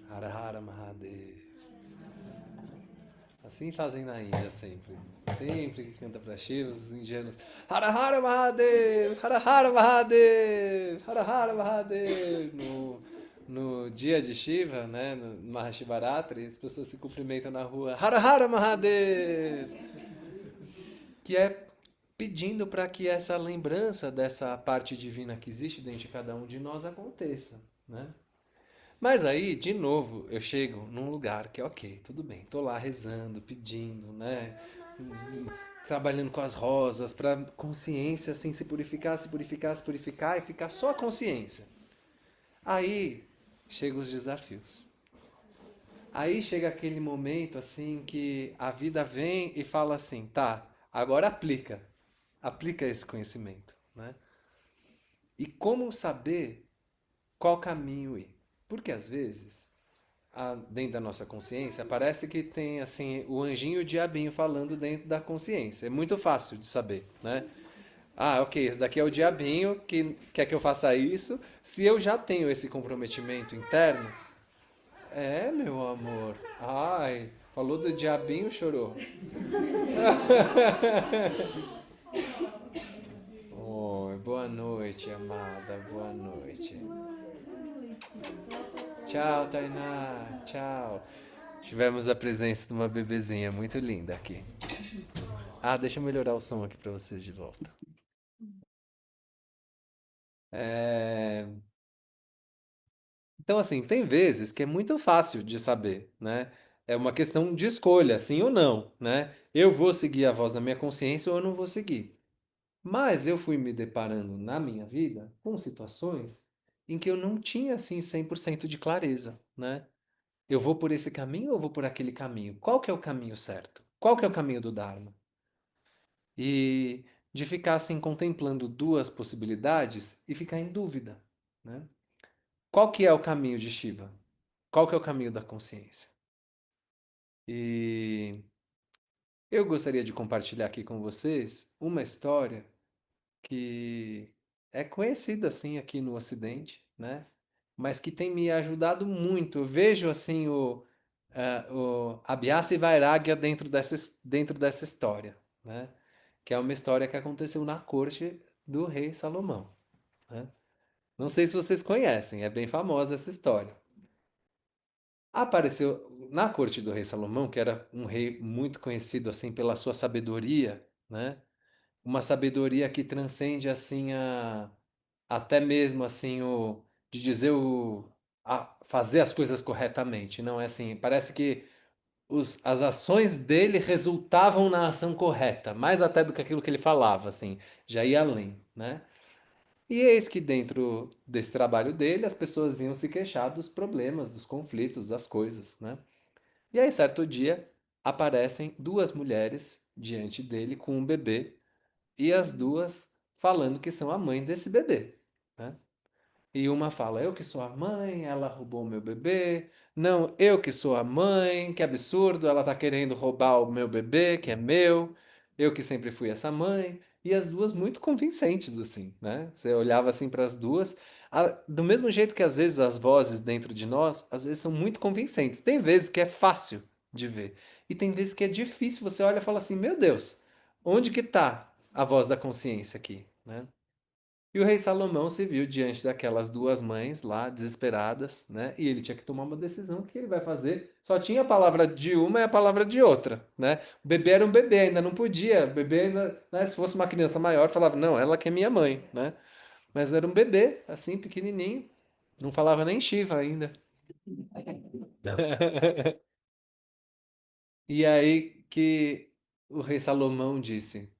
Hara Hara Mahadev. Assim fazem na Índia sempre. Sempre que canta pra Shiva, os indianos. Hara Hara Mahadev! Hara Hara Mahadev! Hara Hara Mahadev! No dia de Shiva, né, no Mahashivaratri, as pessoas se cumprimentam na rua. Hara Hara Mahadev! Que é pedindo para que essa lembrança dessa parte divina que existe dentro de cada um de nós aconteça, né? Mas aí, de novo, eu chego num lugar que, ok, tudo bem, tô lá rezando, pedindo, né? Trabalhando com as rosas, para consciência assim se purificar, se purificar, se purificar e ficar só a consciência. Aí chegam os desafios. Aí chega aquele momento assim que a vida vem e fala assim, tá, agora aplica. Aplica esse conhecimento, né? E como saber qual caminho ir? Porque às vezes, dentro da nossa consciência, parece que tem assim o anjinho e o diabinho falando dentro da consciência. É muito fácil de saber, né? Ah, ok, esse daqui é o diabinho que quer que eu faça isso. Se eu já tenho esse comprometimento interno, é, meu amor. Ai, falou do diabinho, chorou. Oi, boa noite, amada, boa noite. Tchau, Tainá, tchau. Tivemos a presença de uma bebezinha muito linda aqui. Ah, deixa eu melhorar o som aqui pra vocês de volta. É... Então, assim, tem vezes que é muito fácil de saber, né? É uma questão de escolha, sim ou não, né? Eu vou seguir a voz da minha consciência ou eu não vou seguir. Mas eu fui me deparando na minha vida com situações em que eu não tinha, assim, 100% de clareza, né? Eu vou por esse caminho ou eu vou por aquele caminho? Qual que é o caminho certo? Qual que é o caminho do Dharma? E de ficar assim contemplando duas possibilidades e ficar em dúvida, né? Qual que é o caminho de Shiva? Qual que é o caminho da consciência? E eu gostaria de compartilhar aqui com vocês uma história que é conhecida assim aqui no Ocidente, né? Mas que tem me ajudado muito. Eu vejo assim o Abhyasa e Vairagya dentro dessa história, né? Que é uma história que aconteceu na corte do rei Salomão, né? Não sei se vocês conhecem, é bem famosa essa história. Apareceu na corte do rei Salomão, que era um rei muito conhecido assim pela sua sabedoria, né? Uma sabedoria que transcende assim até mesmo assim o de dizer fazer as coisas corretamente, não é assim, parece que as ações dele resultavam na ação correta, mais até do que aquilo que ele falava, assim, já ia além, né? E eis que dentro desse trabalho dele, as pessoas iam se queixar dos problemas, dos conflitos, das coisas, né? E aí, certo dia, aparecem duas mulheres diante dele com um bebê, e as duas falando que são a mãe desse bebê, né? E uma fala, eu que sou a mãe, ela roubou o meu bebê. Não, eu que sou a mãe, que absurdo, ela tá querendo roubar o meu bebê, que é meu. Eu que sempre fui essa mãe. E as duas muito convincentes, assim, né? Você olhava assim para as duas. Do mesmo jeito que às vezes as vozes dentro de nós, às vezes são muito convincentes. Tem vezes que é fácil de ver. E tem vezes que é difícil. Você olha e fala assim, meu Deus, onde que tá a voz da consciência aqui, né? E o rei Salomão se viu diante daquelas duas mães lá, desesperadas, né? E ele tinha que tomar uma decisão. O que ele vai fazer? Só tinha a palavra de uma e a palavra de outra, né? O bebê era um bebê, ainda não podia. O bebê ainda, né? Se fosse uma criança maior, falava, não, ela que é minha mãe, né? Mas era um bebê, assim, pequenininho. Não falava nem Shiva ainda. E aí que o rei Salomão disse,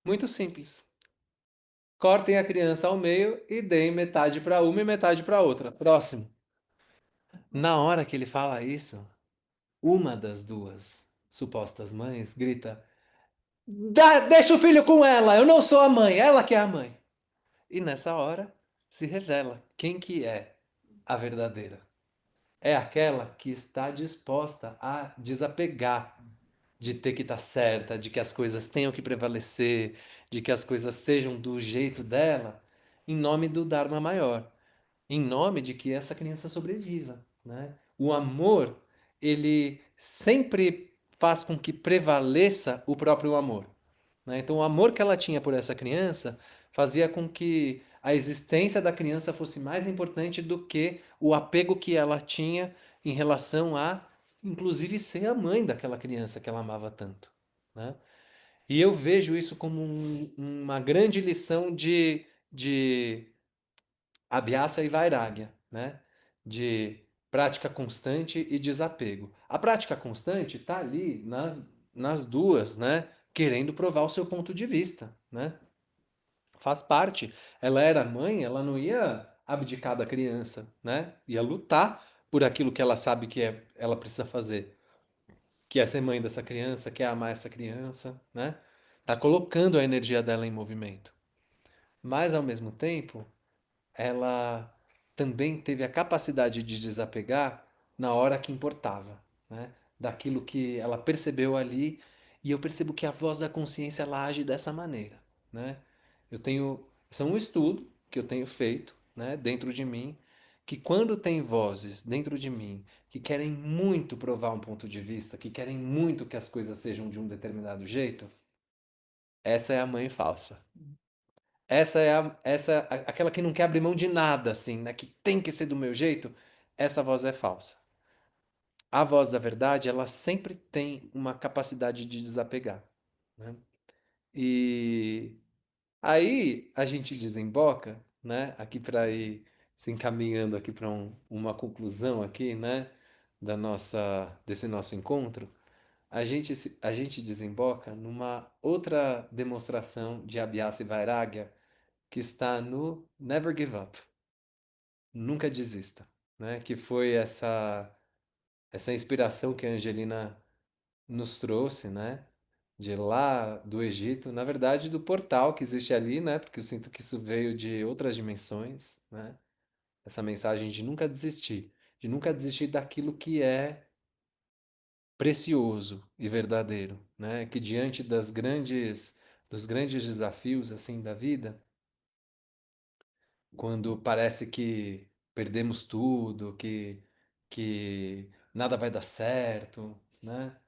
muito simples. Cortem a criança ao meio e deem metade para uma e metade para outra. Próximo. Na hora que ele fala isso, uma das duas supostas mães grita: Deixa o filho com ela, eu não sou a mãe, ela que é a mãe. E nessa hora se revela quem que é a verdadeira. É aquela que está disposta a desapegar de ter que estar certa, de que as coisas tenham que prevalecer, de que as coisas sejam do jeito dela, em nome do Dharma maior, em nome de que essa criança sobreviva. né? O amor, ele sempre faz com que prevaleça o próprio amor, né? Então, o amor que ela tinha por essa criança fazia com que a existência da criança fosse mais importante do que o apego que ela tinha em relação a, inclusive, ser a mãe daquela criança que ela amava tanto, né? E eu vejo isso como uma grande lição de Abhyasa e Vairagya, né? De prática constante e desapego. A prática constante está ali nas duas, né? Querendo provar o seu ponto de vista, né? Faz parte. Ela era mãe, ela não ia abdicar da criança, né? Ia lutar por aquilo que ela sabe que ela precisa fazer, que é ser mãe dessa criança, que é amar essa criança, né? Tá colocando a energia dela em movimento. Mas ao mesmo tempo, ela também teve a capacidade de desapegar na hora que importava, né? Daquilo que ela percebeu ali, e eu percebo que a voz da consciência ela age dessa maneira, né? Isso é um estudo que eu tenho feito, né, dentro de mim, que quando tem vozes dentro de mim que querem muito provar um ponto de vista, que querem muito que as coisas sejam de um determinado jeito, essa é a mãe falsa. Aquela que não quer abrir mão de nada, assim, né? Que tem que ser do meu jeito. Essa voz é falsa. A voz da verdade, ela sempre tem uma capacidade de desapegar, né? E aí a gente desemboca, né? Aqui para ir se encaminhando aqui para uma conclusão aqui, né? Desse nosso encontro. A gente desemboca numa outra demonstração de Abhyasa e Vairagya que está no Never Give Up, nunca desista, né? Que foi essa inspiração que a Angelina nos trouxe, né? De lá do Egito, na verdade do portal que existe ali, né? Porque eu sinto que isso veio de outras dimensões, né? Essa mensagem de nunca desistir daquilo que é precioso e verdadeiro, né? Que diante dos grandes desafios assim da vida, quando parece que perdemos tudo, que nada vai dar certo, né?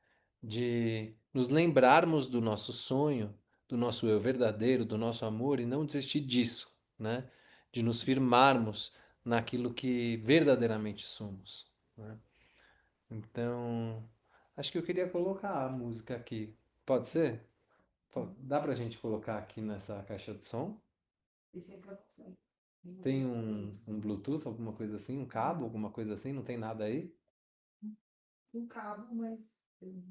De nos lembrarmos do nosso sonho, do nosso eu verdadeiro, do nosso amor e não desistir disso, né? De nos firmarmos naquilo que verdadeiramente somos, né? Então, acho que eu queria colocar a música aqui. Pode ser? Dá pra gente colocar aqui nessa caixa de som? Tem um Bluetooth, alguma coisa assim? Um cabo, alguma coisa assim? Não tem nada aí?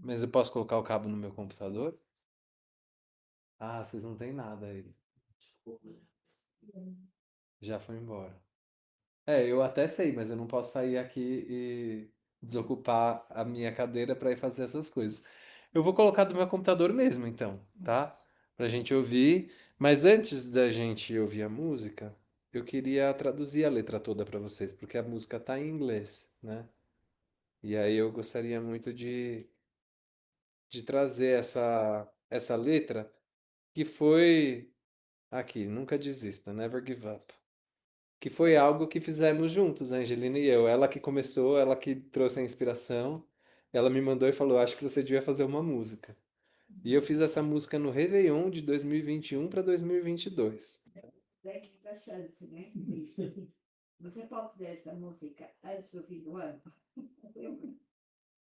Mas eu posso colocar o cabo no meu computador? Ah, vocês não têm nada aí. Já foi embora. É, eu até sei, mas eu não posso sair aqui e desocupar a minha cadeira para ir fazer essas coisas. Eu vou colocar do meu computador mesmo, então, tá? Pra gente ouvir. Mas antes da gente ouvir a música, eu queria traduzir a letra toda para vocês, porque a música tá em inglês, né? E aí eu gostaria muito de trazer essa letra que foi aqui, nunca desista, never give up. Que foi algo que fizemos juntos, a Angelina e eu. Ela que começou, ela que trouxe a inspiração. Ela me mandou e falou: Acho que você devia fazer uma música. E eu fiz essa música no Réveillon de 2021 para 2022. Da chance, né? Você pode fazer esta música antes do fim do ano?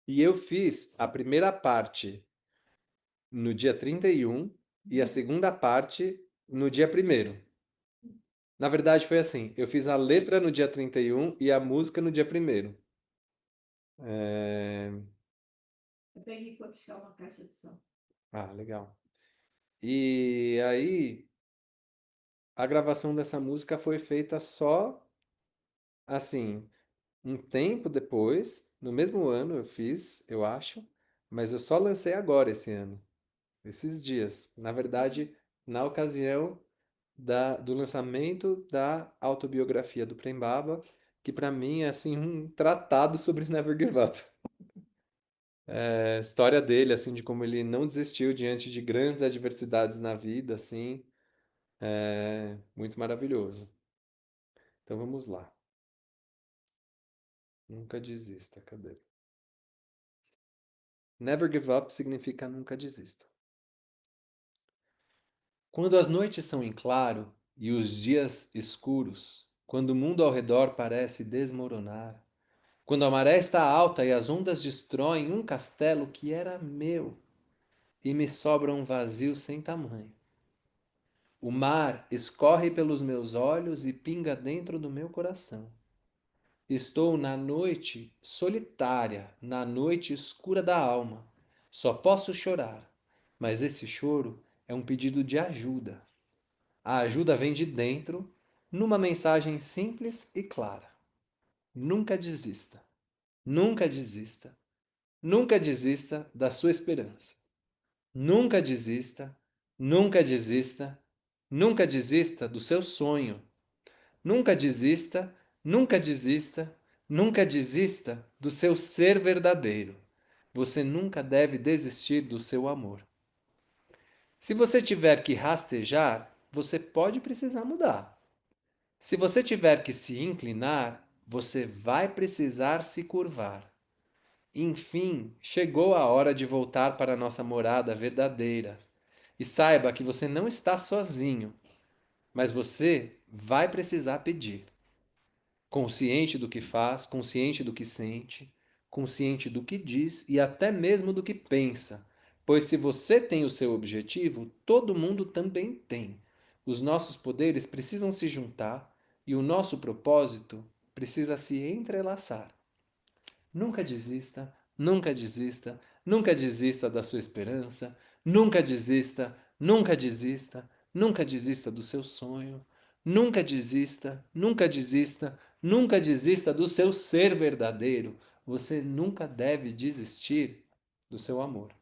E eu fiz a primeira parte no dia 31 e a segunda parte no dia primeiro. Na verdade, foi assim: eu fiz a letra no dia 31 e a música no dia primeiro. É... Eu peguei e foi buscar uma caixa de som. Ah, legal. E aí, a gravação dessa música foi feita só assim, um tempo depois, no mesmo ano eu fiz, eu acho, mas eu só lancei agora esse ano, esses dias. Na verdade, na ocasião do lançamento da autobiografia do Prem Baba, que para mim é assim um tratado sobre Never Give Up. É, a história dele, assim, de como ele não desistiu diante de grandes adversidades na vida, assim, é muito maravilhoso. Então vamos lá. Nunca desista, cadê? Never give up significa nunca desista. Quando as noites são em claro e os dias escuros, quando o mundo ao redor parece desmoronar, quando a maré está alta e as ondas destroem um castelo que era meu e me sobra um vazio sem tamanho. O mar escorre pelos meus olhos e pinga dentro do meu coração. Estou na noite solitária, na noite escura da alma. Só posso chorar, mas esse choro é um pedido de ajuda. A ajuda vem de dentro, numa mensagem simples e clara. Nunca desista. Nunca desista. Nunca desista da sua esperança. Nunca desista. Nunca desista. Nunca desista do seu sonho. Nunca desista. Nunca desista. Nunca desista do seu ser verdadeiro. Você nunca deve desistir do seu amor. Se você tiver que rastejar, você pode precisar mudar. Se você tiver que se inclinar, você vai precisar se curvar. Enfim, chegou a hora de voltar para a nossa morada verdadeira. E saiba que você não está sozinho, mas você vai precisar pedir. Consciente do que faz, consciente do que sente, consciente do que diz e até mesmo do que pensa. Pois se você tem o seu objetivo, todo mundo também tem. Os nossos poderes precisam se juntar e o nosso propósito precisa se entrelaçar. Nunca desista, nunca desista, nunca desista da sua esperança, nunca desista, nunca desista, nunca desista do seu sonho, nunca desista, nunca desista, nunca desista do seu ser verdadeiro. Você nunca deve desistir do seu amor.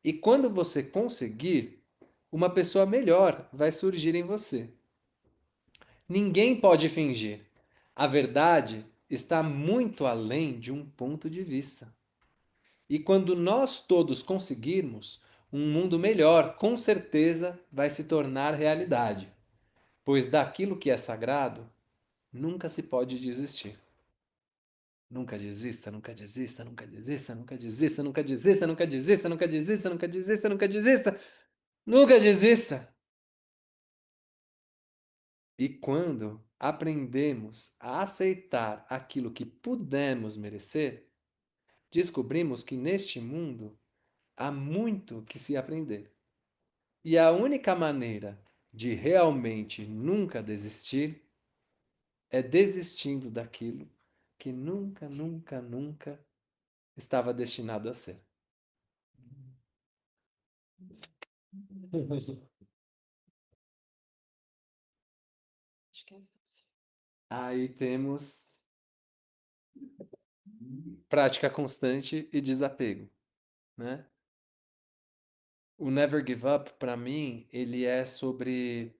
E quando você conseguir, uma pessoa melhor vai surgir em você. Ninguém pode fingir. A verdade está muito além de um ponto de vista. E quando nós todos conseguirmos, um mundo melhor com certeza vai se tornar realidade, pois daquilo que é sagrado nunca se pode desistir. Nunca desista, nunca desista, nunca desista, nunca desista, nunca desista, nunca desista, nunca desista, nunca desista, nunca desista, nunca desista. E quando aprendemos a aceitar aquilo que pudemos merecer, descobrimos que neste mundo há muito que se aprender. E a única maneira de realmente nunca desistir é desistindo daquilo que nunca, nunca, nunca estava destinado a ser. Acho que é fácil. Aí temos prática constante e desapego, né? O Never Give Up, para mim, ele é sobre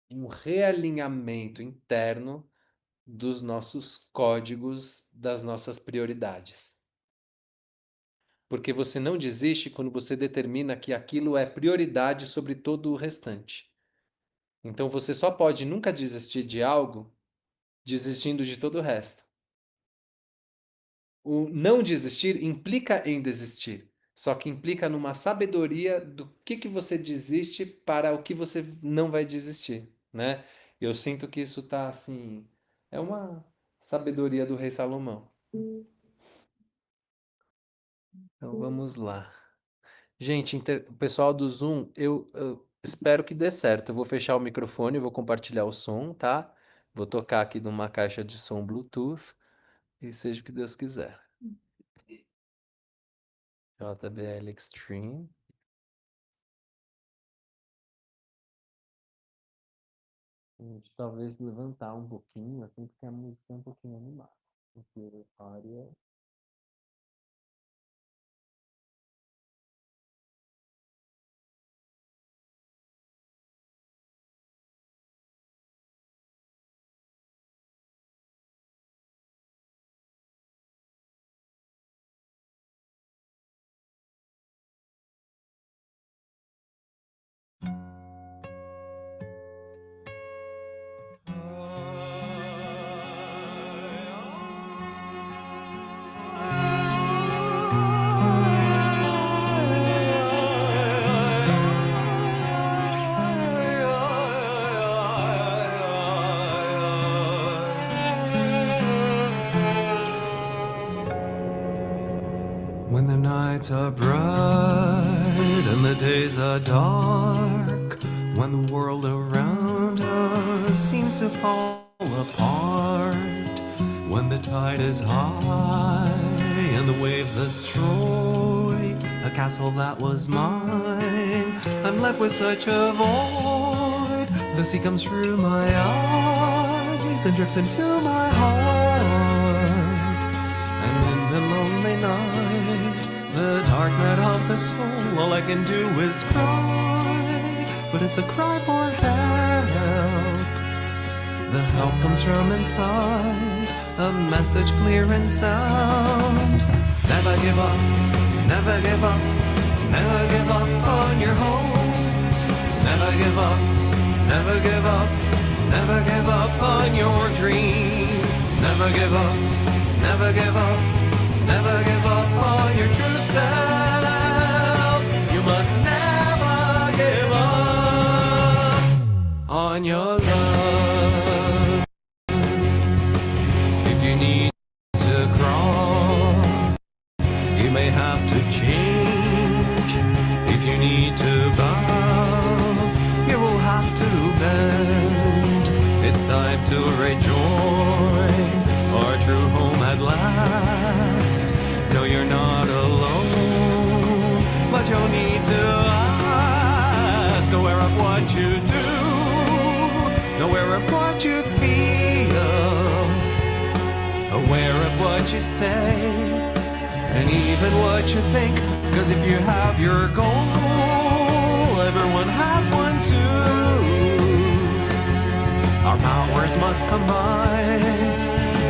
um realinhamento interno dos nossos códigos, das nossas prioridades. Porque você não desiste quando você determina que aquilo é prioridade sobre todo o restante. Então você só pode nunca desistir de algo desistindo de todo o resto. O não desistir implica em desistir, só que implica numa sabedoria do que você desiste para o que você não vai desistir, né? Eu sinto que isso tá assim, é uma sabedoria do rei Salomão. Então vamos lá. Gente, o pessoal do Zoom, eu espero que dê certo. Eu vou fechar o microfone, vou compartilhar o som, tá? Vou tocar aqui numa caixa de som Bluetooth e seja o que Deus quiser. JBL Extreme. Gente, talvez levantar um pouquinho, assim, porque a música é um pouquinho animada. Porque área. When the nights are bright and the days are dark, when the world around us seems to fall apart, when the tide is high and the waves destroy a castle that was mine, I'm left with such a void. The sea comes through my eyes and drips into my heart, and in the lonely night, the dark night of the soul, all I can do is cry, but it's a cry for help. The help comes from inside, a message clear and sound. Never give up, never give up, never give up on your hope. Never give up, never give up, never give up on your dream. Never give up, never give up, never give up on your true self. You must never give up on your love. If you need to crawl, you may have to change. If you need to bow, you will have to bend. It's time to rejoin our true home at last. No, you're not alone, but you'll need to ask. Aware of what you do, aware of what you feel, aware of what you say, and even what you think. Cause if you have your goal, everyone has one too. Our powers must combine,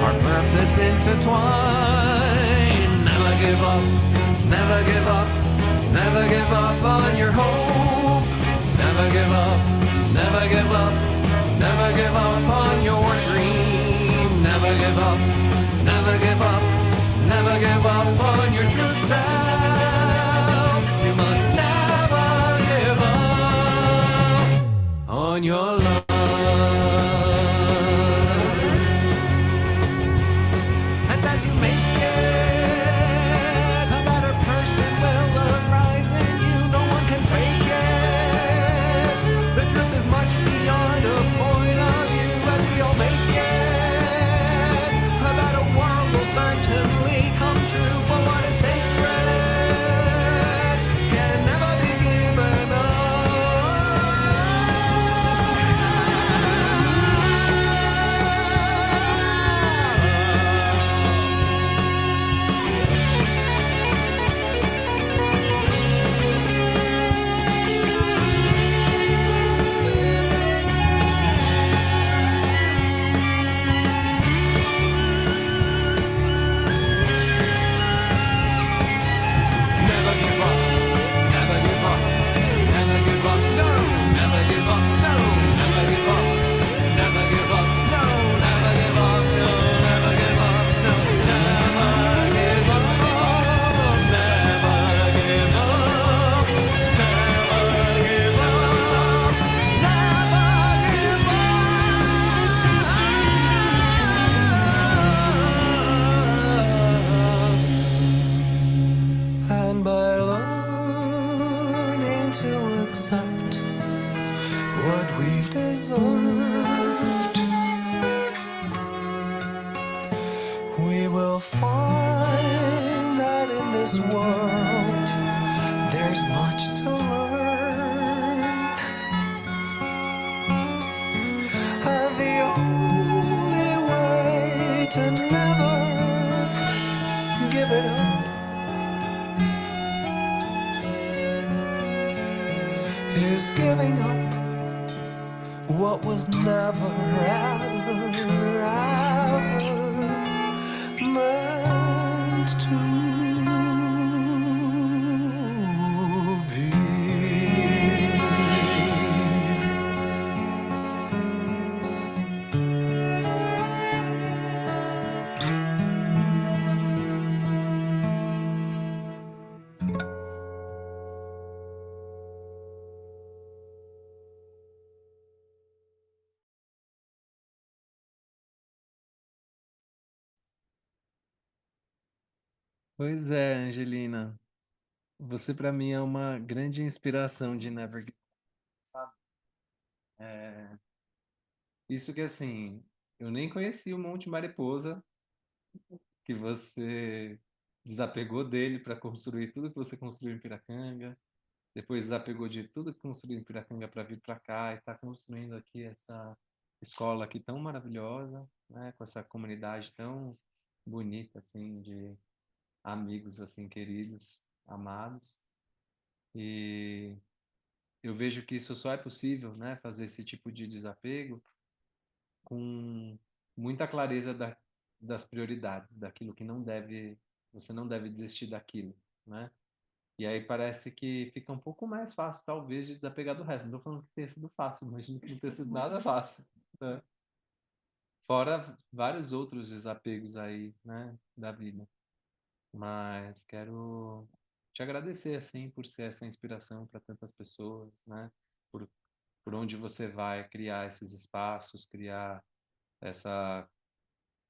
our purpose intertwine. Never give up, never give up, never give up on your hope. Never give up, never give up, never give up on your dream. Never give up, never give up, never give up on your true self. You must never give up on your love. And as you make it, a better person will arise in you. No one can fake it. The truth is much beyond a point of view. As we all make it, a better world will certainly come true. For what is sacred can never be given up. Never give up, never give up, never give up, no, never give up, no, never give up, never give up, no, never give up, no, never give up, no, never give up, never give up, never give up, never give up. And by learning to accept what we've deserved, we will find that in this world there's much to learn. And the only way to never give it up is giving up what was never ever Pois é, Angelina. Você para mim é uma grande inspiração de Never Give Up. É, isso que assim, eu nem conheci o Monte Mariposa, que você desapegou dele para construir tudo que você construiu em Piracanga, depois desapegou de tudo que construiu em Piracanga para vir para cá e está construindo aqui essa escola aqui tão maravilhosa, né, com essa comunidade tão bonita assim de amigos assim queridos, amados. E eu vejo que isso só é possível, né, fazer esse tipo de desapego com muita clareza das prioridades, daquilo que não deve, você não deve desistir daquilo, né? E aí parece que fica um pouco mais fácil, talvez, de desapegar do resto. Não estou falando que tenha sido fácil, imagino que não tenha sido nada fácil, né? Fora vários outros desapegos aí, né, da vida. Mas quero te agradecer, assim, por ser essa inspiração para tantas pessoas, né? Por, por onde você vai criar esses espaços, criar essa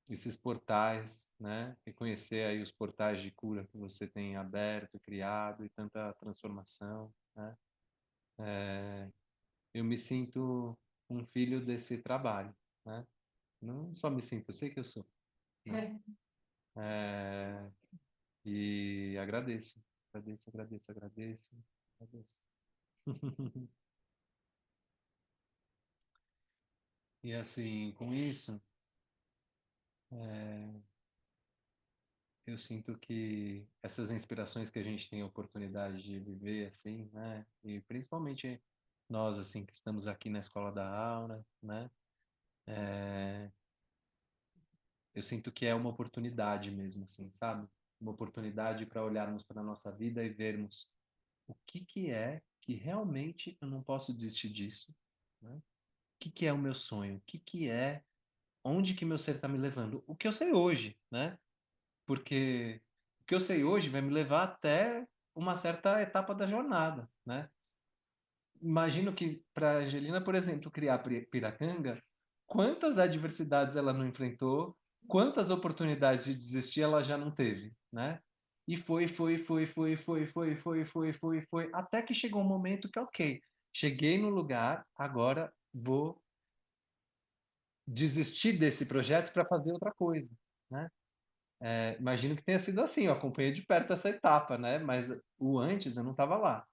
esses portais, né? Reconhecer aí os portais de cura que você tem aberto, criado e tanta transformação, né? Eu me sinto um filho desse trabalho, né? Não só me sinto, eu sei que eu sou, né? É, e agradeço, agradeço, agradeço, agradeço, agradeço. E assim, com isso, eu sinto que essas inspirações que a gente tem a oportunidade de viver assim, né? E principalmente nós assim que estamos aqui na Escola da Aura, né? Eu sinto que é uma oportunidade mesmo assim, sabe? Uma oportunidade para olharmos para a nossa vida e vermos o que é que realmente eu não posso desistir disso, né? O que é o meu sonho? O que é onde que meu ser está me levando? O que eu sei hoje, né? Porque o que eu sei hoje vai me levar até uma certa etapa da jornada, né? Imagino que para Angelina, por exemplo, criar Piracanga, quantas adversidades ela não enfrentou, quantas oportunidades de desistir ela já não teve, né? E foi, até que chegou um momento que, ok, cheguei no lugar, agora vou desistir desse projeto para fazer outra coisa, né? Imagino que tenha sido assim, eu acompanhei de perto essa etapa, né? Mas o antes eu não estava lá.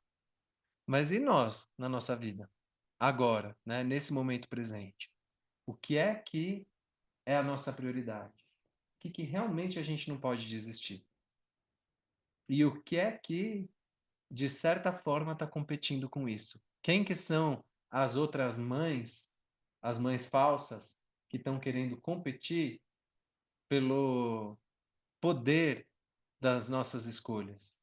Mas e nós, na nossa vida? Agora, né? Nesse momento presente. O que é a nossa prioridade? O que realmente a gente não pode desistir? E o que, de certa forma, está competindo com isso? Quem que são as outras mães, as mães falsas, que estão querendo competir pelo poder das nossas escolhas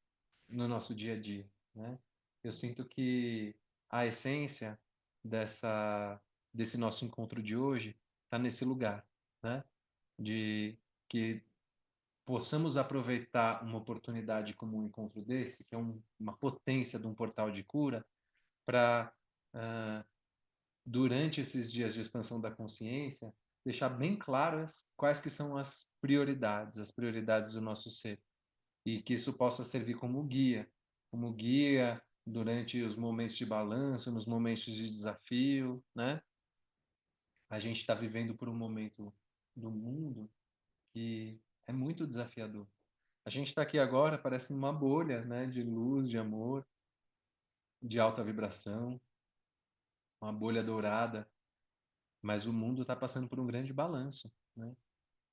no nosso dia a dia, né? Eu sinto que a essência dessa desse nosso encontro de hoje está nesse lugar, né? De que possamos aproveitar uma oportunidade como um encontro desse, que é uma potência de um portal de cura, para durante esses dias de expansão da consciência deixar bem claras quais que são as prioridades do nosso ser e que isso possa servir como guia durante os momentos de balanço, nos momentos de desafio, né? A gente está vivendo por um momento do mundo que é muito desafiador. A gente está aqui agora, parece numa bolha, né? De luz, de amor, de alta vibração, uma bolha dourada, mas o mundo está passando por um grande balanço, né?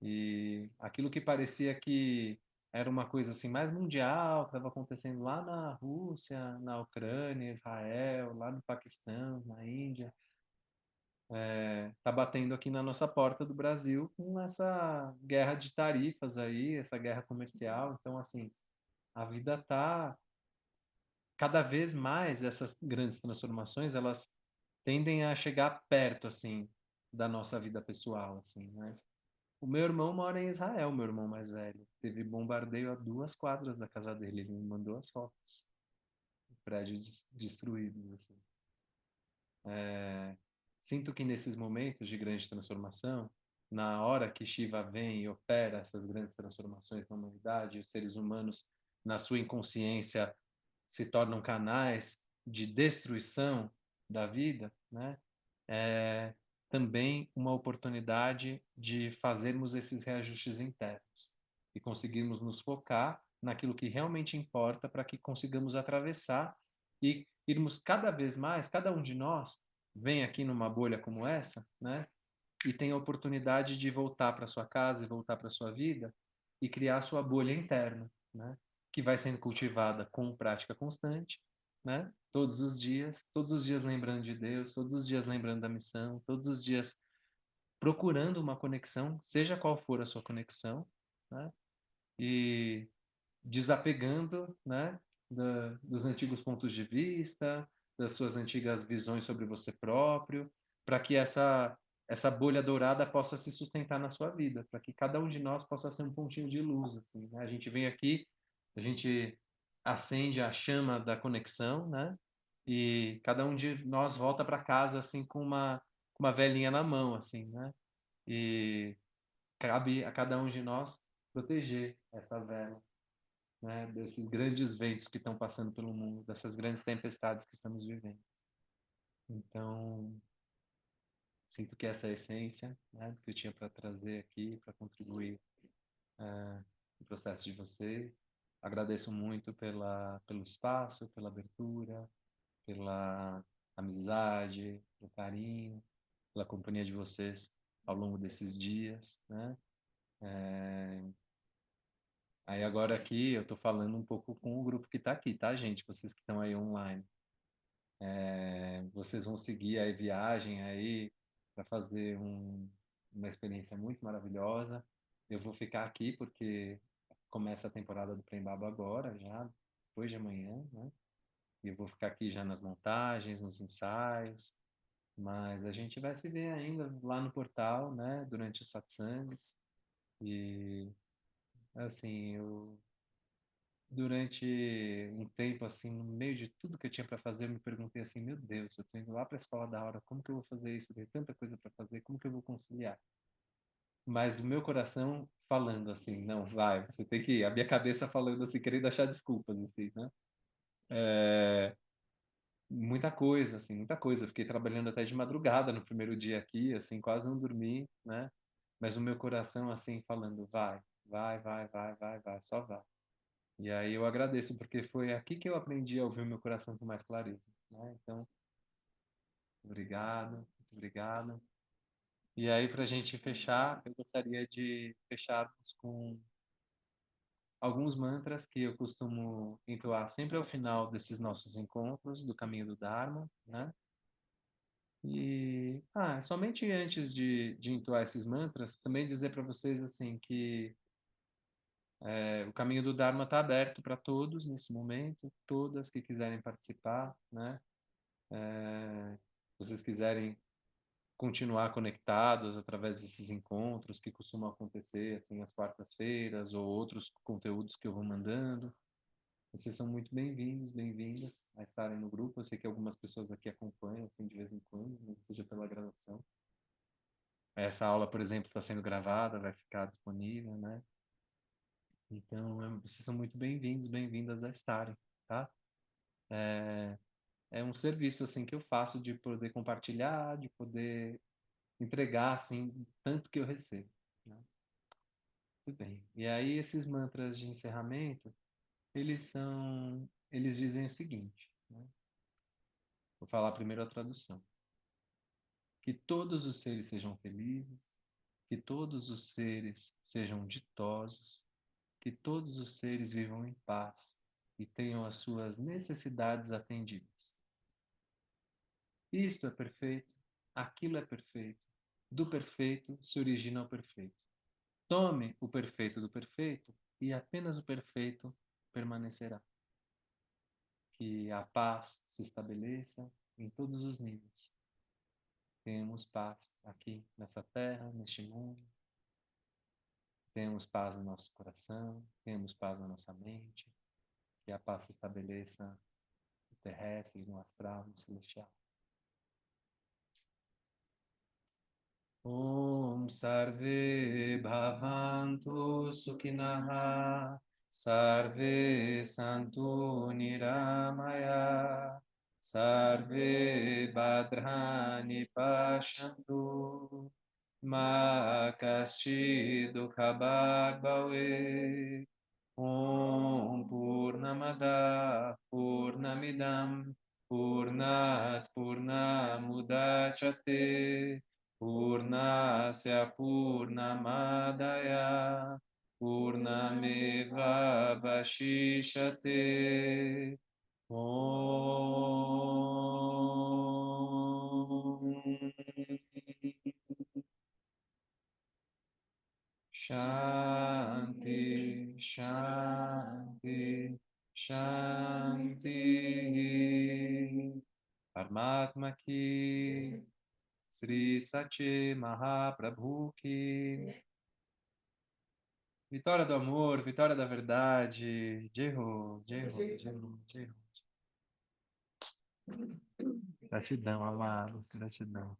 E aquilo que parecia que era uma coisa assim mais mundial, que estava acontecendo lá na Rússia, na Ucrânia, Israel, lá no Paquistão, na Índia, está batendo aqui na nossa porta do Brasil com essa guerra de tarifas aí, essa guerra comercial. Então, assim, a vida está cada vez mais essas grandes transformações, elas tendem a chegar perto assim da nossa vida pessoal, assim, né? O meu irmão mora em Israel, meu irmão mais velho. Teve bombardeio a 2 quadras da casa dele. Ele me mandou as fotos. Prédios destruídos, assim. Sinto que nesses momentos de grande transformação, na hora que Shiva vem e opera essas grandes transformações na humanidade, os seres humanos, na sua inconsciência, se tornam canais de destruição da vida, né? É também uma oportunidade de fazermos esses reajustes internos e conseguirmos nos focar naquilo que realmente importa para que consigamos atravessar e irmos cada vez mais, cada um de nós vem aqui numa bolha como essa, né? E tem a oportunidade de voltar para sua casa e voltar para sua vida e criar a sua bolha interna, né? Que vai sendo cultivada com prática constante, né? Todos os dias lembrando de Deus, todos os dias lembrando da missão, todos os dias procurando uma conexão, seja qual for a sua conexão, né? E desapegando, né, dos antigos pontos de vista, das suas antigas visões sobre você próprio, para que essa bolha dourada possa se sustentar na sua vida, para que cada um de nós possa ser um pontinho de luz, assim, né? A gente vem aqui, a gente acende a chama da conexão, né? E cada um de nós volta para casa assim com uma velinha na mão, assim, né? E cabe a cada um de nós proteger essa vela, né, desses grandes ventos que estão passando pelo mundo, dessas grandes tempestades que estamos vivendo. Então, sinto que essa é a essência, né, do que eu tinha para trazer aqui, para contribuir no processo de vocês. Agradeço muito pelo espaço, pela abertura, pela amizade, pelo carinho, pela companhia de vocês ao longo desses dias, né? Aí agora aqui eu estou falando um pouco com o grupo que está aqui, tá, gente? Vocês que estão aí online. Vocês vão seguir a viagem aí para fazer uma experiência muito maravilhosa. Eu vou ficar aqui porque começa a temporada do Prembaba agora, já depois de amanhã, né? E eu vou ficar aqui já nas montagens, nos ensaios, mas a gente vai se ver ainda lá no portal, né? Durante os satsangs. E assim, eu durante um tempo, assim, no meio de tudo que eu tinha para fazer, eu me perguntei assim, meu Deus, eu tô indo lá para a escola da hora, como que eu vou fazer isso? Tem tanta coisa para fazer, como que eu vou conciliar? Mas o meu coração falando assim, não, vai, você tem que ir. A minha cabeça falando assim, querendo achar desculpas, assim, né? É, muita coisa, assim, muita coisa. Eu fiquei trabalhando até de madrugada no primeiro dia aqui, assim, quase não dormi, né? Mas o meu coração, assim, falando, vai, só vai. E aí eu agradeço, porque foi aqui que eu aprendi a ouvir o meu coração com mais clareza, né? Então, obrigado, muito obrigado. E aí, para a gente fechar, eu gostaria de fecharmos com alguns mantras que eu costumo entoar sempre ao final desses nossos encontros do Caminho do Dharma, né? E, somente antes de entoar esses mantras, também dizer para vocês, assim, que o Caminho do Dharma está aberto para todos nesse momento, todas que quiserem participar, né? Vocês quiserem continuar conectados através desses encontros que costumam acontecer assim às quartas-feiras ou outros conteúdos que eu vou mandando, vocês são muito bem-vindos, bem-vindas a estarem no grupo. Eu sei que algumas pessoas aqui acompanham assim de vez em quando, nem que seja pela gravação. Essa aula, por exemplo, está sendo gravada, vai ficar disponível, né? Então, vocês são muito bem-vindos, bem-vindas a estarem, tá? É um serviço assim que eu faço de poder compartilhar, de poder entregar assim tanto que eu recebo, né? Tudo bem. E aí esses mantras de encerramento, eles dizem o seguinte, né? Vou falar primeiro a tradução. Que todos os seres sejam felizes, que todos os seres sejam ditosos, que todos os seres vivam em paz e tenham as suas necessidades atendidas. Isto é perfeito, aquilo é perfeito, do perfeito se origina o perfeito. Tome o perfeito do perfeito e apenas o perfeito permanecerá. Que a paz se estabeleça em todos os níveis. Tenhamos paz aqui nessa terra, neste mundo. Tenhamos paz no nosso coração, tenhamos paz na nossa mente. Que a paz se estabeleça no terrestre, no astral, no celestial. Om Sarve Bhavantu Sukhinaha Sarve Santu Niramaya Sarve Bhadrani Pashantu Ma Kashchi Dukhabhag Bhave Om Purnamada Purnamidam Purnat Purnamudachyate Purnasya Purnamadaya Purnameva Vashishate Om Shanti, Shanti, Shanti. Paramatma ki, Sri Satya Mahaprabhu ki. Vitória do amor, vitória da verdade. Jai Ho, Jai Ho, Jai Ho, Jai Ho. Gratidão, amados, gratidão.